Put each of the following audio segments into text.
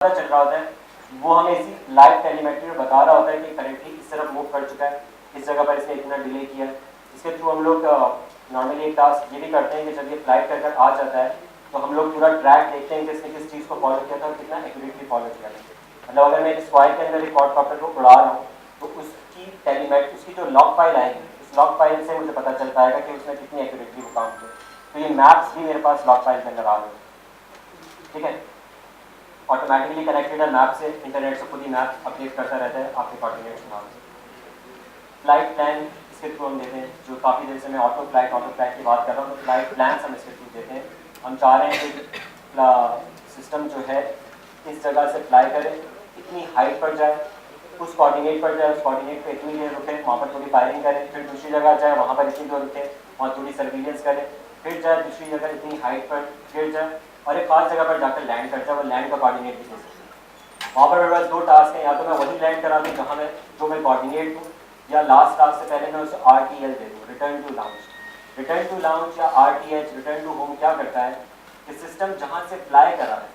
चल रहा होता है वो हमें इसी लाइव टेलीमेट्री में बता रहा होता है कि करेंटली इस तरफ मूव कर चुका है, इस जगह पर इसने इतना डिले किया है। इसके थ्रू हम लोग नॉर्मली एक टास्क ये भी करते हैं कि जब ये फ्लाइट कर आ जाता है तो हम लोग पूरा ट्रैक देखते हैं कि इसने किस चीज़ को फॉलो किया था और कितना एक्यूरेटली फॉलो किया था। मतलब अगर मैं एक स्क्वायर के अंदर एक क्वाडकॉप्टर को उड़ा रहा हूँ तो उसकी टेलीमेट्री, उसकी जो लॉग फाइल आएगी, उस लॉग फाइल से मुझे पता चल पाएगा कि उसने कितनी एक्यूरेटली वो काम किया। तो ये मैप्स भी मेरे पास लॉग फाइल के अंदर आ रहे हैं, ठीक है। ऑटोमेटिकली कनेक्टेड है मैप से, इंटरनेट से खुद ही मैप अपडेट करता रहता है आपके कोऑर्डिनेट्स के नाम से। फ्लाइट प्लान इसके थ्रू हम देते हैं, जो काफ़ी देर से मैं ऑटो फ्लाइट की बात कर रहा हूँ, तो फ्लाइट प्लान हम इसके थ्रू देते हैं। हम चाह रहे हैं कि सिस्टम जो है इस जगह से फ्लाई करे, इतनी हाइट पर जाए, उस कोऑर्डिनेट पर जाए, उस कोऑर्डिनेट पे इतनी देर रुके, वहाँ पर थोड़ी फायरिंग करे, फिर दूसरी जगह जाए, वहाँ पर इतनी देर रुके, वहाँ थोड़ी सर्विलेंस करे, फिर जाए दूसरी जगह इतनी हाइट पर, फिर जाए और एक खास जगह पर जाकर लैंड करता है। वो लैंड का कोऑर्डिनेट भी दे सकते हैं। वहाँ पर मेरे पास दो टास्क हैं, या तो मैं वही लैंड करा दूँ जहाँ मैं जो मैं कोऑर्डिनेट दूँ, या लास्ट टास्क से पहले मैं उसे RTL दे दूँ, return to launch. Return to launch या RTH, रिटर्न टू होम, क्या करता है कि सिस्टम जहाँ से फ्लाई करा है,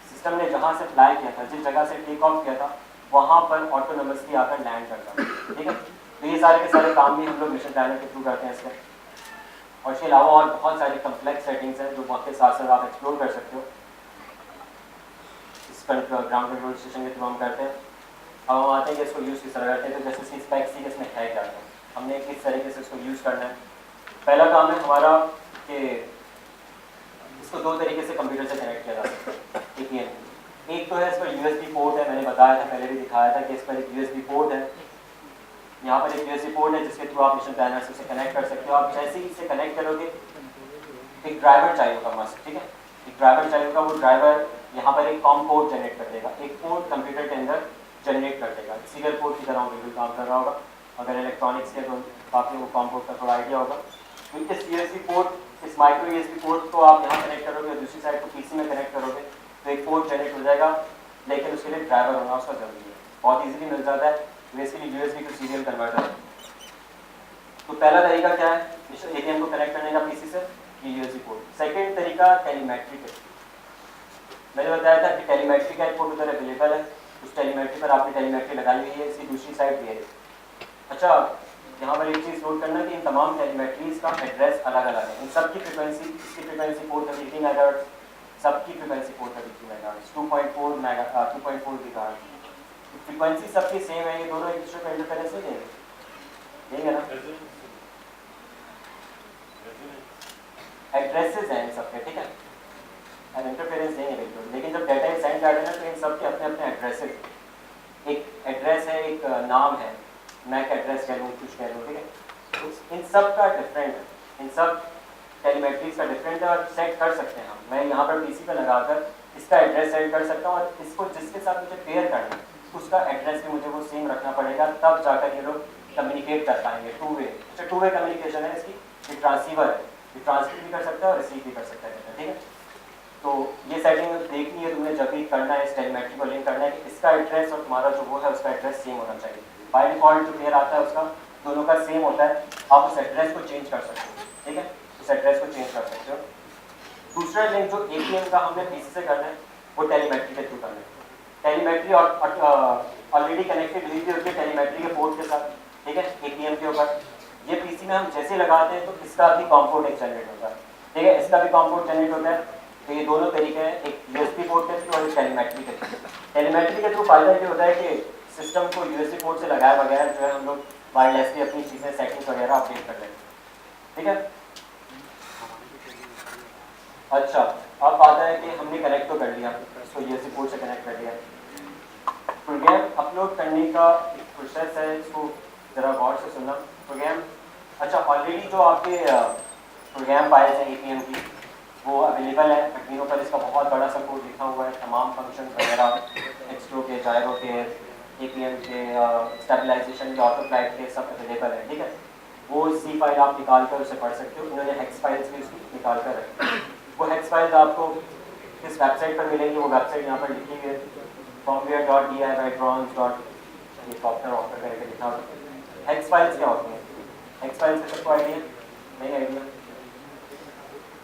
सिस्टम ने जहाँ से फ्लाई किया था, जिस जगह से टेक ऑफ किया था, वहाँ पर ऑटोनोमसली आकर लैंड करता है, ठीक है। तो ये सारे के सारे काम भी हम लोग मिशन प्लानर के थ्रू करते हैं इसके। और इसके अलावा और बहुत सारी कम्प्लेक्स सेटिंग्स हैं जो वक्त के साथ साथ आप एक्सप्लोर कर सकते हो। इस पर ग्राउंड कंट्रोल स्टेशन के थ्रू हम करते हैं। अब हम आते हैं कि इसको यूज़ किस तरह करते हैं। तो जैसे स्पेक्स सी इसमें है क्या है, हमने किस तरीके से इसको यूज़ करना है। पहला काम है हमारा कि इसको दो तरीके से कंप्यूटर से कनेक्ट किया जा सकता है। एक तो है इस पर USB पोर्ट है, मैंने बताया था, पहले भी दिखाया था कि इस पर एक USB पोर्ट है। यहाँ पर एक USB पोर्ट है जिसके थ्रू आप मिशन प्लानर से उसे कनेक्ट कर सकते हो। आप जैसे ही इसे कनेक्ट करोगे एक ड्राइवर चाहिए होगा मस्त, ठीक है। एक ड्राइवर चाहिए होगा, वो ड्राइवर यहाँ पर एक कॉम पोर्ट जनरेट कर देगा, एक पोर्ट कंप्यूटर के अंदर जनरेट कर देगा। सीरियल पोर्ट की तरह बिल्कुल काम कर रहा होगा। अगर इलेक्ट्रॉनिक्स के तो काफ़ी वो कॉम पोर्ट का थोड़ा आइडिया होगा। तो इस USB पोर्ट, इस माइक्रो USB पोर्ट को आप यहाँ कनेक्ट करोगे और दूसरी साइड को PC में कनेक्ट करोगे तो एक पोर्ट जनरेट हो जाएगा, लेकिन उसके लिए ड्राइवर होना उसका जरूरी है। बहुत ईजिली मिल जाता है, basically USB to serial converter है। तो पहला तरीका क्या है ATM को कनेक्ट करने का PC से, ये USB पोर्ट। सेकेंड तरीका टेलीमेट्री पे। मैंने बताया था कि टेलीमेट्री का एक पोर्ट उधर अवेलेबल है, उस टेलीमेट्री पर आपने टेलीमेट्री लगाई हुई है, इसकी दूसरी साइड भी है। अच्छा, यहाँ पर एक चीज़ नोट करना कि इन तमाम टेलीमेट्रीज का एड्रेस अलग अलग है। इन सबकी फ्रिक्वेंसी, इसकी फ्रिक्वेंसी पोर्ट 33 मेगाहर्ट्ज़, सबकी frequency port 33 megahertz, 2.4 gigahertz. Frequency सबकी सेम है, ये दोनों एक दूसरे को इंटरफेरेंस नहीं देंगे, देंगे ना। एड्रेसेस हैं इन सबके, ठीक है, इंटरफेरेंस देंगे बिल्कुल। लेकिन जब डाटा सेंड कर रहे हैं तो इन सबके अपने अपने एड्रेसेस, एक एड्रेस है, एक नाम है, मैक एड्रेस कह लूँ, कुछ कह लूँ, ठीक है। तो इन सब का डिफरेंट है, इन सब टेलीमेट्रीज का डिफरेंट है और सेट कर सकते हैं हम। मैं यहाँ पर PC पर लगाकर इसका एड्रेस सेट कर सकता हूँ और इसको जिसके साथ मुझे पेयर करना है उसका एड्रेस भी मुझे वो सेम रखना पड़ेगा, तब जाकर ये लोग कम्युनिकेट कर पाएंगे। टू वे, अच्छा टू वे कम्युनिकेशन है इसकी। ये ट्रांसीवर है, ये ट्रांसमिट भी कर सकता है और रिसीव भी कर सकता है, ठीक है। तो ये सेटिंग देखनी है तुम्हें जब भी करना है, इस टेलीमेट्री को लिंक करना है कि इसका एड्रेस और तुम्हारा जो वो है उसका एड्रेस सेम होना चाहिए। बाय डिफॉल्ट जो पेयर आता है उसका दोनों का सेम होता है। आप उस एड्रेस को चेंज कर सकते हो, ठीक है, उस एड्रेस को चेंज कर सकते हो। दूसरा लिंक जो ATM का हमने PC से करना है वो टेलीमेट्री के थ्रू करना है। टेलीमेट्री ऑलरेडी कनेक्टेड हुई होती है टेलीमेट्री के पोर्ट के साथ, ठीक है, ATM के ऊपर। ये PC में हम जैसे लगाते हैं तो इसका भी कॉम पोर्ट एक जनरेट होता है, ठीक है, इसका भी कॉम पोर्ट जनरेट होता है। तो ये दोनों तरीके हैं, एक USB पोर्ट के थ्रू और एक टेलीमेट्री के थ्रू। टेलीमेट्री के थ्रू फायदा ये होता है कि सिस्टम को USB पोर्ट से लगाए बगैर जो है हम लोग वायरलेसली अपनी चीज़ें सेटिंग्स वगैरह अपडेट कर लेंगे, ठीक है। अच्छा, अब आता है कि हमने कनेक्ट तो कर लिया, इसको USB पोर्ट से कनेक्ट कर लिया। प्रोग्राम अपलोड करने का एक प्रोसेस है, इसको ज़रा गौर से सुनना। प्रोग्राम, अच्छा ऑलरेडी जो आपके प्रोग्राम फाइल्स हैं ATM की वो अवेलेबल है मशीनों पर। इसका बहुत बड़ा सा कोड लिखा हुआ है, तमाम फंक्शन वगैरह, एक्सट्रो के, जायरो के, APM के, स्टेबलाइजेशन के, ऑटो फ्लाइट के, सब अवेलेबल है, ठीक है। वो C फाइल आप निकाल कर उसे पढ़ सकते हो। इन्होंने हेक्स फाइल्स भी उसकी निकाल कर रखी। वो हेक्स फाइल्स आपको किस वेबसाइट पर मिलेंगी, वो वेबसाइट यहाँ पर लिखी हुई है, firmware.diy.drons. करके लिखा हुआ है। हेक्स फाइल्स क्या होती हैं? हेक्स फाइल्स का सबको आइडिया नहीं? आइडिया?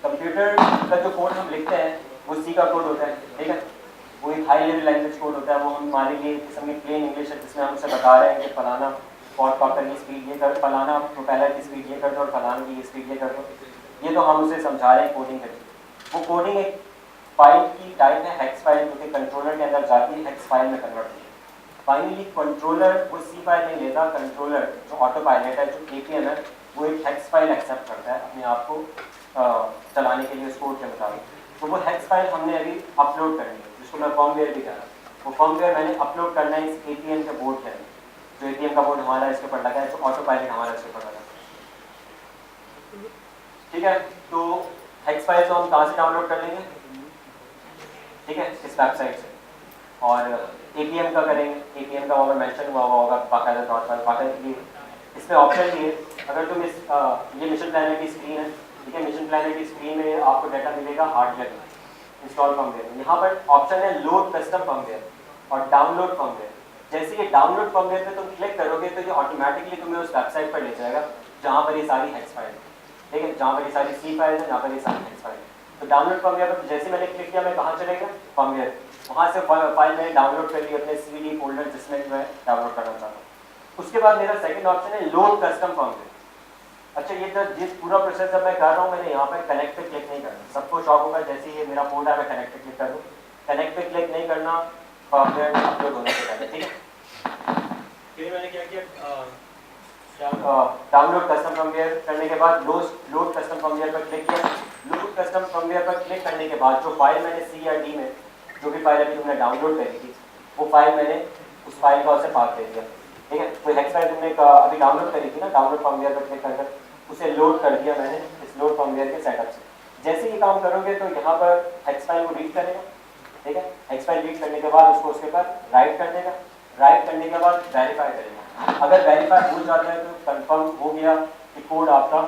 कंप्यूटर का जो कोड हम लिखते हैं वो C का कोड होता है, ठीक है। वो एक हाई लेवल लैंग्वेज कोड होता है, वो हमारे लिए किस्म की प्लेन इंग्लिश है जिसमें हम उसे बता रहे हैं कि फलाना पॉट कॉपर की स्पीड ये कर, फलाना प्रोपेलर की स्पीड ये कर दो और फलाना की ये स्पीड ये कर दो। ये तो हम उसे समझा रहे हैं कोडिंग करके। वो कोडिंग एक फाइल की टाइप है हेक्स फाइल, जो कि कंट्रोलर के अंदर जाती है, हेक्स फाइल में कन्वर्ट होती है। फाइनली कंट्रोलर वो सी फाइल नहीं लेता, कंट्रोलर जो ऑटो पायलट है, जो एपीएम है, वो एक हेक्स फाइल एक्सेप्ट करता है अपने आप को चलाने के लिए उस कोड के मुताबिक। तो वो हेक्स फाइल हमने अभी अपलोड करनी है, जिसको मैं फर्मवेयर भी कह रहा हूँ। वो फर्मवेयर मैंने अपलोड करना है इस एपीएम के बोर्ड के अंदर, जो एपीएम का बोर्ड हमारा इसके ऊपर लगा है, जो ऑटो पायलट हमारा इसके ऊपर लगा है। ठीक है, तो हेक्स फाइल तो हम कहाँ से डाउनलोड कर लेंगे? ठीक है, इस वेबसाइट से। और एपीएम का करेंगे, एपीएम का वहाँ मेंशन हुआ होगा बाकायदा तौर पर, बाकायदा इसमें ऑप्शन भी है। अगर तुम इस ये मिशन प्लानर की स्क्रीन है, ठीक है, मिशन प्लानर की स्क्रीन में आपको डाटा मिलेगा हार्डवेयर में, इंस्टॉल फर्मवेयर। यहाँ पर ऑप्शन है लोड कस्टम फर्मवेयर और डाउनलोड फर्मवेयर। जैसे ये डाउनलोड फर्मवेयर पे तुम क्लिक करोगे तो ये ऑटोमेटिकली तुम्हें उस वेबसाइट पर ले जाएगा जहाँ पर ये सारी हेक्स फाइल है, ठीक है, जहाँ पर ये सारी सी फाइल है, जहाँ पर ये सारी हेक्स फाइल है। तो डाउनलोड फर्मवेयर पर जैसे मैंने क्लिक किया, मैं कहाँ चले गया? फर्मवेयर। वहाँ से फाइल मैंने डाउनलोड कर ली अपने सीडी फोल्डर जिसमें मैं डाउनलोड करना चाहता हूँ। उसके बाद मेरा सेकंड ऑप्शन है लोड कस्टम फर्मवेयर। अच्छा, ये तो जिस पूरा प्रोसेस जब मैं कर रहा हूँ, मैंने यहाँ पर कनेक्ट पे क्लिक नहीं करना। सबको शौक होगा जैसे ये मेरा फोल्डर है मैं कनेक्ट पे क्लिक कर दूँ। कनेक्ट पे क्लिक नहीं करना फर्मवेयर अपलोड होने से पहले, ठीक है। फिर मैंने क्या किया, डाउनलोड कस्टम फर्मवेयर करने के बाद लोड कस्टम फर्मवेयर पर क्लिक किया। लोड कस्टम फर्मवेयर पर क्लिक करने के बाद जो फाइल मैंने सी या डी में जो भी फाइल अभी तुमने डाउनलोड करी थी, वो फाइल मैंने उस फाइल का उसे पास दे दिया, ठीक है। कोई हेक्स फाइल तुमने अभी डाउनलोड करी थी ना, डाउनलोड फर्मवेयर पर क्लिक कर उसे लोड कर दिया मैंने इस लोड फर्मवेयर के सेटअप से। जैसे ये काम करोगे तो यहाँ पर हेक्स फाइल को रीड करेगा, ठीक है। हेक्स फाइल रीड करने के बाद उसको उसके ऊपर राइट कर देगा। राइट करने के बाद वेरीफाई करेगा। अगर वेरीफाई हो जाता है तो कंफर्म हो गया कि कोड आपका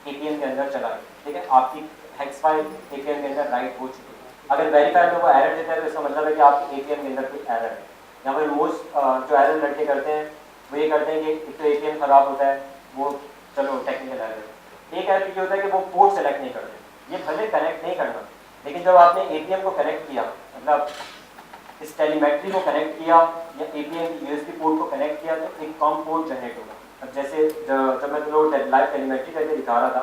एपीएम के अंदर चला है, ठीक है, आपकी हेक्स फाइल एपीएम के अंदर राइट हो चुकी है। अगर वेरीफाई में वो एरर देता है तो इसका मतलब है कि आपके एपीएम के अंदर कोई एरर है। यहाँ पर मोस्ट जो एरर लड़के करते हैं वो ये करते हैं कि एक तो एपीएम खराब होता है, वो चलो टेक्निकल एरर। एक एरर ये होता है कि वो पोर्ट सेलेक्ट नहीं करते। ये भले कनेक्ट नहीं करना, लेकिन जब आपने एपीएम को कनेक्ट किया, मतलब इस टेलीमेट्री को कनेक्ट किया या एपीएम की यूएसबी पोर्ट को कनेक्ट किया, तो एक कॉम पोर्ट जनरेट होगा। अब जैसे जब मैं तुम्हें लाइव टेलीमेट्री करके दिखा रहा था,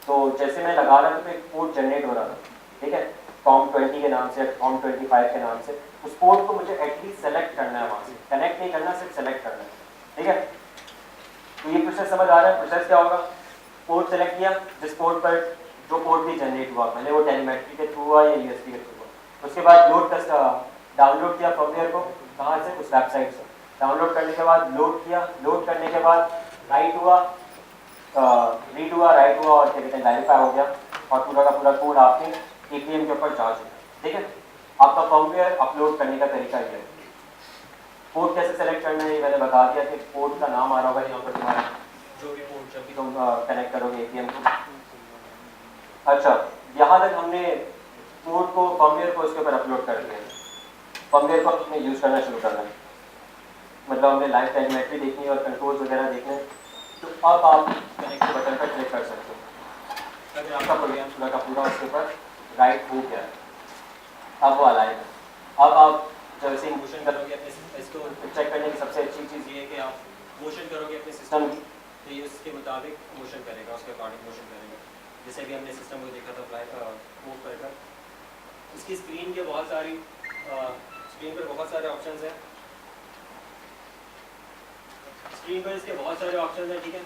तो जैसे मैं लगा रहा था तो एक पोर्ट जनरेट हो रहा था, ठीक है, कॉम 20 के नाम से, कॉम 25 के नाम से। उस पोर्ट को मुझे एटलीस्ट सेलेक्ट करना है, वहाँ से कनेक्ट नहीं करना, सिर्फ सेलेक्ट करना है, ठीक है। तो ये प्रोसेस समझ आ रहा है? प्रोसेस क्या होगा? पोर्ट सेलेक्ट किया, जिस पोर्ट पर जो पोर्ट भी जनरेट हुआ, भले वो टेलीमेट्री के थ्रू हुआ या यूएसबी के थ्रू हुआ। उसके बाद डाउनलोड किया फर्मवेयर को, कहाँ से? उस वेबसाइट से। डाउनलोड करने के बाद लोड किया, लोड करने के बाद राइट हुआ, रीड हुआ, राइट हुआ और क्या कहते हैं वेरीफाई हो गया, और पूरा का पूरा कोड आपके एपीएम के ऊपर जा चुका, ठीक है। आपका फर्मवेयर अपलोड करने का तरीका ये है। पोर्ट कैसे सेलेक्ट करना है ये मैंने बता दिया कि पोर्ट का नाम आ रहा होगा यहाँ पर तुम्हारा, जो भी पोर्ट जब भी तुम कनेक्ट करोगे एपीएम को। अच्छा, यहाँ तक हमने पोर्ट को, फर्मवेयर को उसके ऊपर अपलोड कर दिया। फर्मवेयर को हमने यूज़ करना शुरू करना है, मतलब हमने लाइव टेलीमेट्री देखनी है और कंट्रोल्स वगैरह देखने हैं। तो अब आप कनेक्ट बटन पर क्लिक कर सकते हो। अगर आपका प्रोग्राम पूरा का पूरा उसके ऊपर राइट हो गया है, अब वो अलाइव है। अब आप जब इसे मोशन करोगे अपने इसको चेक करने की सबसे अच्छी चीज़ ये है कि आप मोशन करोगे अपने सिस्टम की, तो ये उसके मुताबिक मोशन करेगा, उसके अकॉर्डिंग मोशन करेगा। जैसे भी हमने सिस्टम को देखा था मूव कर इसकी स्क्रीन के बहुत सारी स्क्रीन पर बहुत सारे ऑप्शंस हैं। स्क्रीन पर इसके बहुत सारे ऑप्शंस हैं, ठीक है।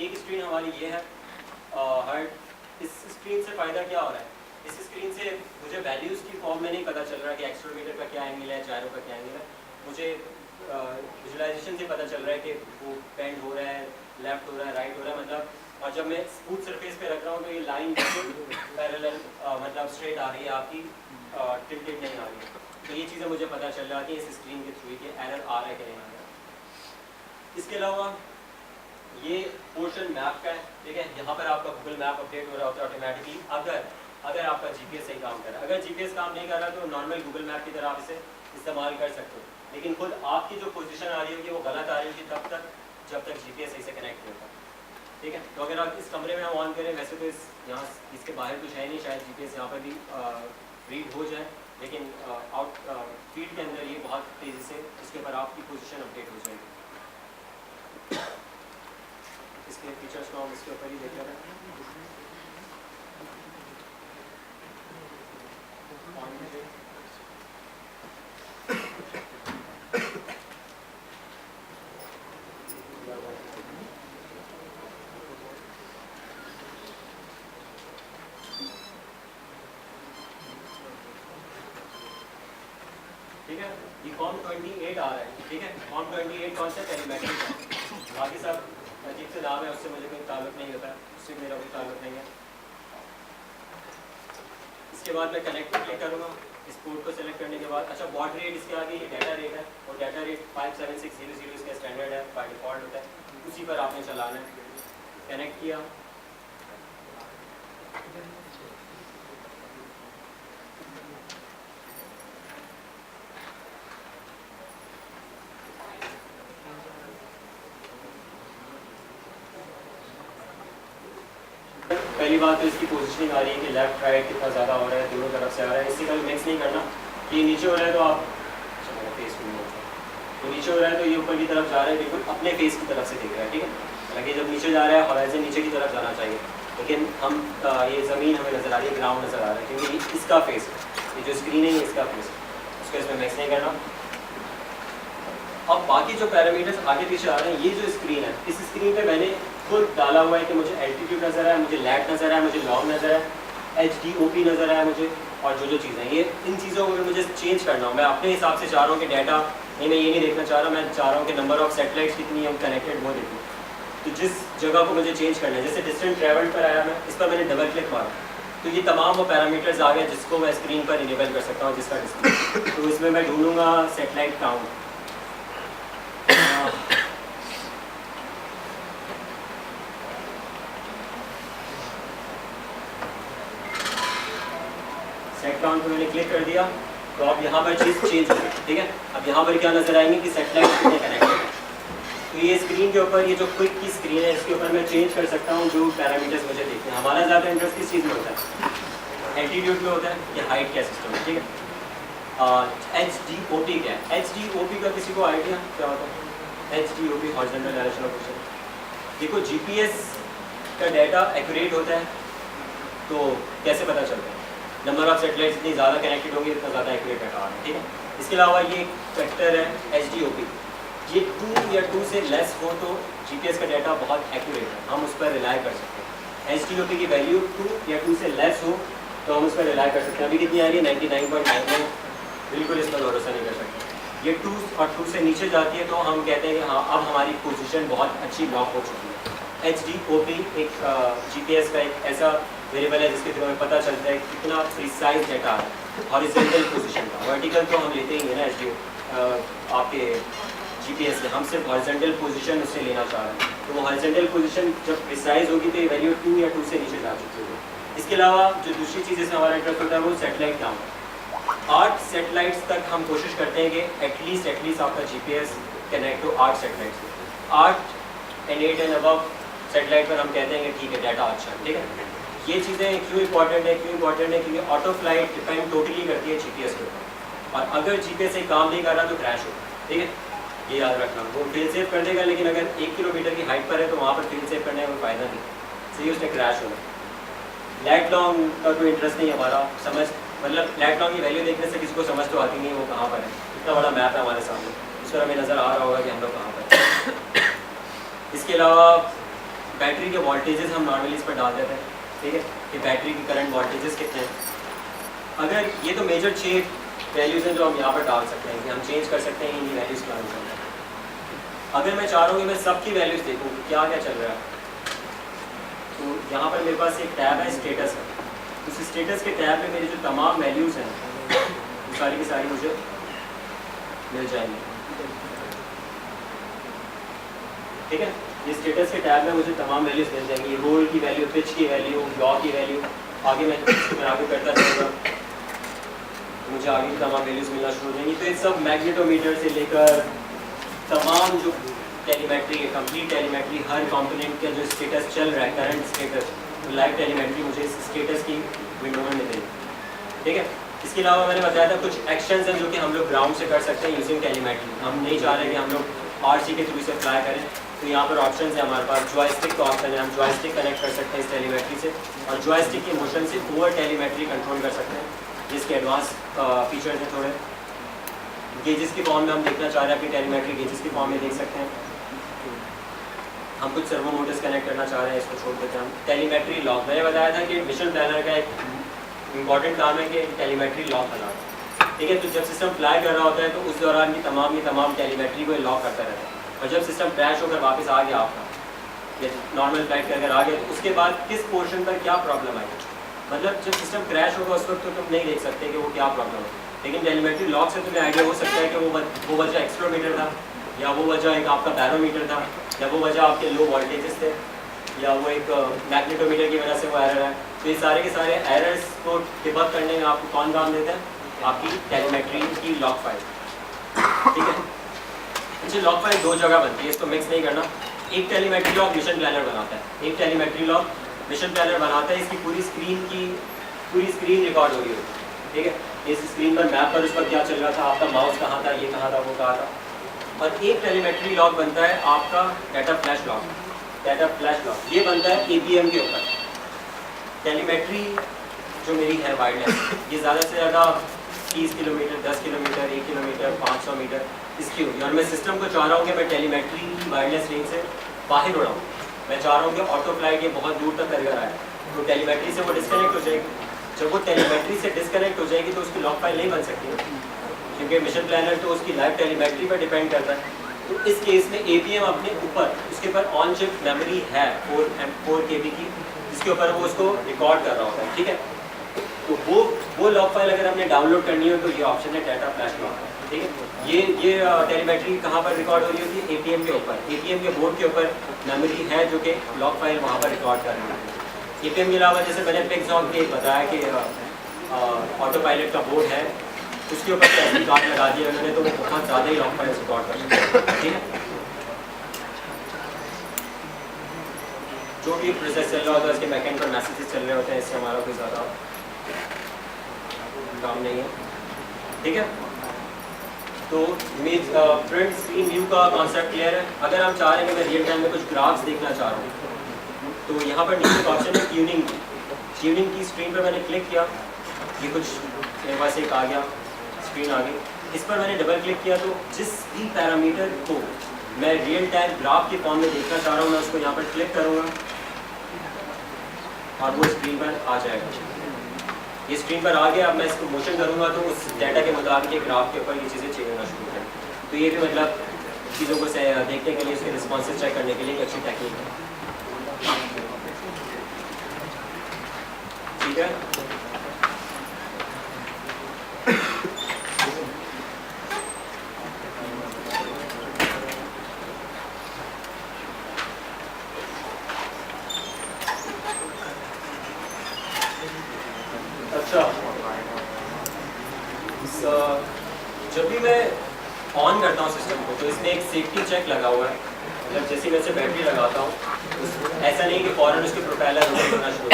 एक स्क्रीन हमारी ये है हार्ड। इस स्क्रीन से फ़ायदा क्या हो रहा है? इस स्क्रीन से मुझे वैल्यूज़ की फॉर्म में नहीं पता चल रहा कि एक्सेलरोमीटर का क्या एंगल है, जायरो का क्या एंगल है। मुझे विजुलाइजेशन से पता चल रहा है कि वो बेंड हो रहा है, लेफ्ट हो रहा है, राइट हो रहा है, मतलब। और जब मैं स्मूथ सरफेस पे रख रहा हूँ तो ये लाइन पैरेलल मतलब स्ट्रेट आ रही है, आपकी टिल्टेड नहीं आ रही है। तो ये चीज़ें मुझे पता चल जाती है इस स्क्रीन के थ्रू कि एरर आ रहा है कि नहीं आ रहा है। इसके अलावा ये पोर्शन मैप का है, ठीक है। यहाँ पर आपका गूगल मैप अपडेट हो रहा होता है ऑटोमेटिकली, अगर आपका जीपीएस सही काम कर रहा है। अगर जीपीएस काम नहीं कर रहा तो नॉर्मल गूगल मैप की तरह आप इसे इस्तेमाल कर सकते हो, लेकिन खुद आपकी जो पोजीशन आ रही होगी वो गलत आ रही होगी तब तक जब तक जीपीएस सही से कनेक्ट नहीं होता, ठीक है। तो अगर आप इस कमरे में हम ऑन करें, वैसे तो यहाँ इसके बाहर कुछ है नहीं, शायद जीपीएस यहाँ पर भी रीड हो जाए, लेकिन आउट फील्ड के अंदर ये बहुत तेज़ी से इसके ऊपर आपकी पोजीशन अपडेट हो जाएगी। इसके फीचर्स को हम इसके ऊपर ही देख रहे हैं। ठीक है, ये कॉम 28 आ रहा है। ठीक है, कॉम 28 कौन सा टेलीमेट्री का, बाकी सब अजीब से नाम है, उससे मुझे कोई ताल्लुक नहीं होता, उससे मेरा कोई ताल्लुक नहीं है। इसके बाद मैं कनेक्ट क्लिक करूँगा। इस पोर्ट को सेलेक्ट करने के बाद अच्छा बॉड रेट इसके आगे ये डाटा रेट है, और डाटा रेट 57600 इसका स्टैंडर्ड है, बाय डिफ़ॉल्ट होता है, उसी पर आपने चलाना है। कनेक्ट किया, पहली बात तो इसकी पोजीशनिंग आ रही है कि लेफ्ट राइट कितना ज़्यादा हो रहा है, दोनों तरफ से आ रहा है। इससे कभी मिक्स नहीं करना। ये नीचे हो रहा है तो आप फेस तो नीचे हो रहा है तो ये ऊपर की तरफ जा रहा है, बिल्कुल अपने फेस की तरफ से दिख रहा है। ठीक है, हालांकि जब नीचे जा रहा है हॉराइजन नीचे की तरफ जाना चाहिए, लेकिन हम ये ज़मीन हमें नज़र आ रही है, ग्राउंड नज़र आ रहा है, क्योंकि इसका फेस है, ये जो स्क्रीन है इसका फेस है, उसको इसमें मिक्स नहीं करना। अब बाकी जो पैरामीटर्स आगे पीछे आ रहे हैं, ये जो स्क्रीन है, इस स्क्रीन पे मैंने खुद डाला हुआ है कि मुझे एल्टीट्यूड नज़र है, मुझे लैट नज़र है, मुझे लॉन्ग नज़र है, HDOP नज़र है मुझे, और जो चीज़ें ये इन चीज़ों को मुझे चेंज करना हो, मैं अपने हिसाब से चाह रहा हूँ कि डाटा नहीं, मैं ये नहीं देखना चाह रहा, मैं चाह रहा हूँ कि नंबर ऑफ सैटेलाइट्स कितनी हम कनेक्टेड वो देखूँ। तो जिस जगह को मुझे चेंज करना है, जैसे डिस्टेंस ट्रैवल पर आया मैं, इस पर मैंने डबल क्लिक मारा तो ये तमाम वो पैरामीटर्स आ गए जिसको मैं स्क्रीन पर इनेबल कर सकता हूँ, जिसका डिस्प्ले। तो इसमें मैं ढूंढूंगा सैटेलाइट काउंट, सेट काउंट पे मैंने क्लिक कर दिया तो अब यहाँ पर चीज़ चेंज हो गई। ठीक है, अब यहाँ पर क्या नजर आएंगे कि सैटेलाइट कितने कनेक्टेड है। तो ये स्क्रीन के ऊपर, ये जो क्विक की स्क्रीन है, इसके ऊपर मैं चेंज कर सकता हूँ जो पैरामीटर्स मुझे देखते हैं। हमारा ज़्यादा इंटरेस्ट किस चीज़ में होता है, एल्टीट्यूड में होता है या हाइट क्या सिस्टम है। ठीक है, HDOP क्या है, HDOP का किसी को आइडिया क्या होता है? HDOP horizontal direction of motion. देखो GPS का डाटा एक्यूरेट होता है तो कैसे पता चलता है, नंबर ऑफ सैटेलाइट्स जितनी ज़्यादा कनेक्टेड होंगी उतना ज़्यादा एक्यूरेट डाटा आ रहा है। ठीक है, इसके अलावा ये एक फैक्टर है HDOP, ये 2 या 2 से लेस हो तो GPS का डाटा बहुत एक्यूरेट है, हम उस पर रिलाई कर सकते हैं। HDOP की वैल्यू 2 या 2 से लेस हो तो हम उस पर रिलाई कर सकते हैं। अभी कितनी आ रही है 99.99, बिल्कुल इस पर भरोसा नहीं कर सकते। ये 2 और 2 से नीचे जाती है तो हम कहते हैं कि हाँ अब हमारी पोजीशन बहुत अच्छी लॉक हो चुकी है। HDOP एक GPS का एक ऐसा वेरिएबल है जिसके थ्रू हमें पता चलता है कितना प्रिसाइज डाटा आ रहा है हॉरिजॉन्टल पोजीशन का। वर्टिकल तो हम लेते ही है ना आपके GPS से, हम सिर्फ हॉरिजॉन्टल पोजीशन उससे लेना चाह रहे हैं। तो वो हॉरिजॉन्टल पोजीशन जब प्रिसाइज होगी तो ये वैल्यू 2 या 2 से नीचे जा चुकी होगी। इसके अलावा जो दूसरी चीज़ इसमें हमारा इंटरेस्ट होता है वो सैटेलाइट काउंट। 8 सैटेलाइट्स तक हम कोशिश करते हैं कि एटलीस्ट आपका GPS कनेक्ट हो 8 satellites. 8 and 8 and above satellite पर हम कहते हैं कि ठीक है डाटा अच्छा है। ठीक है, ये चीज़ें क्यों इंपॉर्टेंट है, क्योंकि ऑटो फ्लाइट डिपेंड टोटली करती है GPS के ऊपर, और अगर GPS एक काम नहीं कर रहा तो क्रैश होगा। ठीक है, ये याद रखना। वो फेल सेव कर देगा लेकिन अगर 1 किलोमीटर की हाइट पर है तो वहाँ पर फेल सेव करने का कोई फ़ायदा नहीं, सही उसने क्रैश होगा। लैट लॉन्ग का कोई इंटरेस्ट नहीं हमारा, समझ मतलब लैट लॉन्ग की वैल्यू देखने से किसी को समझ तो आती नहीं है वो कहाँ पर है। इतना बड़ा मैप है हमारे सामने, इस पर हमें नज़र आ रहा होगा कि हम लोग कहाँ पर हैं। इसके अलावा बैटरी के वोल्टेजेस हम नॉर्मली इस पर डाल देते हैं। ठीक है, कि बैटरी की करंट वोल्टेजेस कितने हैं। अगर ये तो मेजर 6 वैल्यूज़ हैं जो हम यहाँ पर डाल सकते हैं कि हम चेंज कर सकते हैं इन वैल्यूज़ के अनुसार। अगर मैं चाह रहा हूँ कि मैं सबकी वैल्यूज़ देखूँ क्या क्या चल रहा है, तो यहाँ पर मेरे पास एक टैब है स्टेटस का। उस स्टेटस के टैब में मेरी जो तमाम वैल्यूज़ हैं वो सारी की सारी मुझे मिल जाएंगी। ठीक है, ये स्टेटस के टैब में मुझे तमाम वैल्यूज़ मिल जाएंगी, रोल की वैल्यू, पिच की वैल्यू, ब्लॉक की वैल्यू। आगे मैं आगे करता जाऊँगा मुझे आगे की तमाम वैल्यूज़ मिलना शुरू हो जाएंगी। तो ये सब मैग्नेटोमीटर से लेकर तमाम जो टेलीमेट्री है, कंप्लीट टेलीमेट्री, हर कंपोनेंट का जो स्टेटस चल रहा है, करंट स्टेटस, तो लाइव टेलीमेट्री मुझे इस स्टेटस की विंडो में मिलेगी। ठीक है, इसके अलावा मैंने बताया था कुछ एक्शंस हैं जो कि हम लोग ग्राउंड से कर सकते हैं यूजिंग टेलीमेट्री। हम नहीं चाह रहे कि हम लोग आरसी के थ्रू से फ्लाई करें, तो यहाँ पर ऑप्शन है हमारे पास। जॉयस्टिक का ऑप्शन है, हम जॉयस्टिक कनेक्ट कर सकते हैं इस टेलीमेट्री से और जॉयस्टिक के मोशन से ओवर टेलीमेट्री कंट्रोल कर सकते हैं, जिसके एडवांस फीचर्स हैं थोड़े। गेजेस की फॉर्म में हम देखना चाह रहे हैं अपनी टेलीमेट्री, गेजेस की फॉर्म में देख सकते हैं। हम कुछ सर्वो मोटर्स कनेक्ट करना चाह रहे हैं, इसको छोड़ देते हैं हम। टेलीमेट्री लॉक, मैंने बताया था कि मिशन प्लानर का एक इंपॉर्टेंट काम है कि टेलीमेट्री लॉक बनाना, ठीक है। तो जब सिस्टम फ्लाई कर रहा होता है तो उस दौरान भी तमाम टेलीमेट्री को लॉक करता रहता है, और जब सिस्टम क्रैश होकर वापस आ गया आपका नॉर्मल फ्लाइट कर आ गया, तो उसके बाद किस पोर्शन पर क्या प्रॉब्लम आई, मतलब जब सिस्टम क्रैश होगा उस वक्त तो तुम नहीं देख सकते कि वो क्या प्रॉब्लम है, लेकिन टेलीमेट्री लॉक से तुम्हें आइडिया हो सकता है कि वो वजह एक्सट्रोमीटर था, या वो वजह एक आपका बैरोमीटर था, या वो वजह आपके लो वोल्टेजेस थे, या वो एक मैग्नेटोमीटर की वजह से वो एरर है। तो ये सारे के सारे एरर्स को डिबग करने में आपको कौन काम देता है, आपकी टेलीमेट्री की लॉक फाइल, ठीक है। अच्छा, लॉक फाइल दो जगह बनती है, इसको मिक्स नहीं करना। एक टेलीमेट्री लॉक मिशन प्लानर बनाता है, एक टेलीमेट्री लॉक मिशन प्लानर बनाता है। इसकी पूरी स्क्रीन रिकॉर्ड हो रही होती है, ठीक है। इस स्क्रीन पर मैप पर उस पर क्या चल रहा था, आपका माउस कहाँ था, ये कहाँ था, वो कहाँ था। और एक टेलीमेट्री लॉक बनता है आपका data flash lock. Data flash lock ये बनता है एपीएम के ऊपर। टेलीमेट्री जो मेरी है वायरलेस, ये ज़्यादा से ज़्यादा 30 किलोमीटर, 10 किलोमीटर, 1 किलोमीटर, 500 मीटर इसकी होगी, और मैं सिस्टम को चाह रहा हूँ कि मैं टेलीमेट्री की वायरलेस रेंज से बाहर उड़ाऊँ। मैं चाह रहा हूँ कि ऑटो फ्लाइट ये बहुत दूर तक कर आए, तो टेलीमेट्री से वो डिस्कनेक्ट हो जाएगी। जब वो टेलीमेट्री से डिस्कनेक्ट हो जाएगी तो उसकी लॉक फाइल नहीं बन सकती, क्योंकि मिशन प्लानर तो उसकी लाइव टेलीमेट्री पर डिपेंड करता है। तो इस केस में एपीएम अपने ऊपर उसके ऊपर ऑन चिप मेमोरी है 4 KB की, जिसके ऊपर वो उसको रिकॉर्ड कर रहा होता है, ठीक है। तो वो लॉक फाइल अगर हमने डाउनलोड करनी हो तो ये ऑप्शन है डाटा फ्लैश लॉक, ठीक है। ये टेलीमेट्री कहाँ पर रिकॉर्ड हो रही होती है, एपीएम के ऊपर। एपीएम के बोर्ड के ऊपर मेमोरी है जो कि लॉक फाइल वहाँ पर रिकॉर्ड कर रही है। एपीएम के अलावा जैसे मैंने पिक्सॉन के बताया कि ऑटो पायलट का बोर्ड है, उसके ऊपर एसडी कार्ड लगा दिया उन्होंने, तो वो बहुत ज़्यादा ही लॉक फाइल रिकॉर्ड कर सकते हैं, ठीक है। जो भी प्रोसेस चल रहा होता है उसके बैकएंड पर मैसेजेस चल रहे होते हैं, इससे हमारा कोई ज़्यादा काम नहीं है, ठीक है। तो फ्रंट स्क्रीन व्यू का कॉन्सेप्ट क्लियर है। अगर हम चाह रहे हैं कि मैं रियल टाइम में कुछ ग्राफ्स देखना चाह रहा हूँ, तो यहाँ पर नीचे ऑप्शन है ट्यूनिंग की स्क्रीन पर मैंने क्लिक किया, ये कुछ मेरे पास एक आ गया, स्क्रीन आ गई। इस पर मैंने डबल क्लिक किया तो जिस भी पैरामीटर को मैं रियल टाइम ग्राफ के फॉर्म में देखना चाह रहा हूँ, मैं उसको यहाँ पर क्लिक करूँगा और वो स्क्रीन पर आ जाएगा। ये स्क्रीन पर आ गया। अब मैं इसको मोशन करूँगा तो उस डाटा के मुताबिक ग्राफ के ऊपर ये चीज़ें चेंज होना शुरू करें। तो ये भी मतलब चीज़ों को देखने के लिए, उसके रिस्पॉन्सेज चेक करने के लिए एक अच्छी टेक्निक है, ठीक है। अच्छा, जब भी मैं ऑन करता हूँ सिस्टम को तो इसमें एक सेफ्टी चेक लगा हुआ है। मतलब जैसे मैं इसे बैटरी लगाता हूँ, ऐसा नहीं कि फ़ौरन उसके प्रोपेलर रोटेट करना शुरू हो।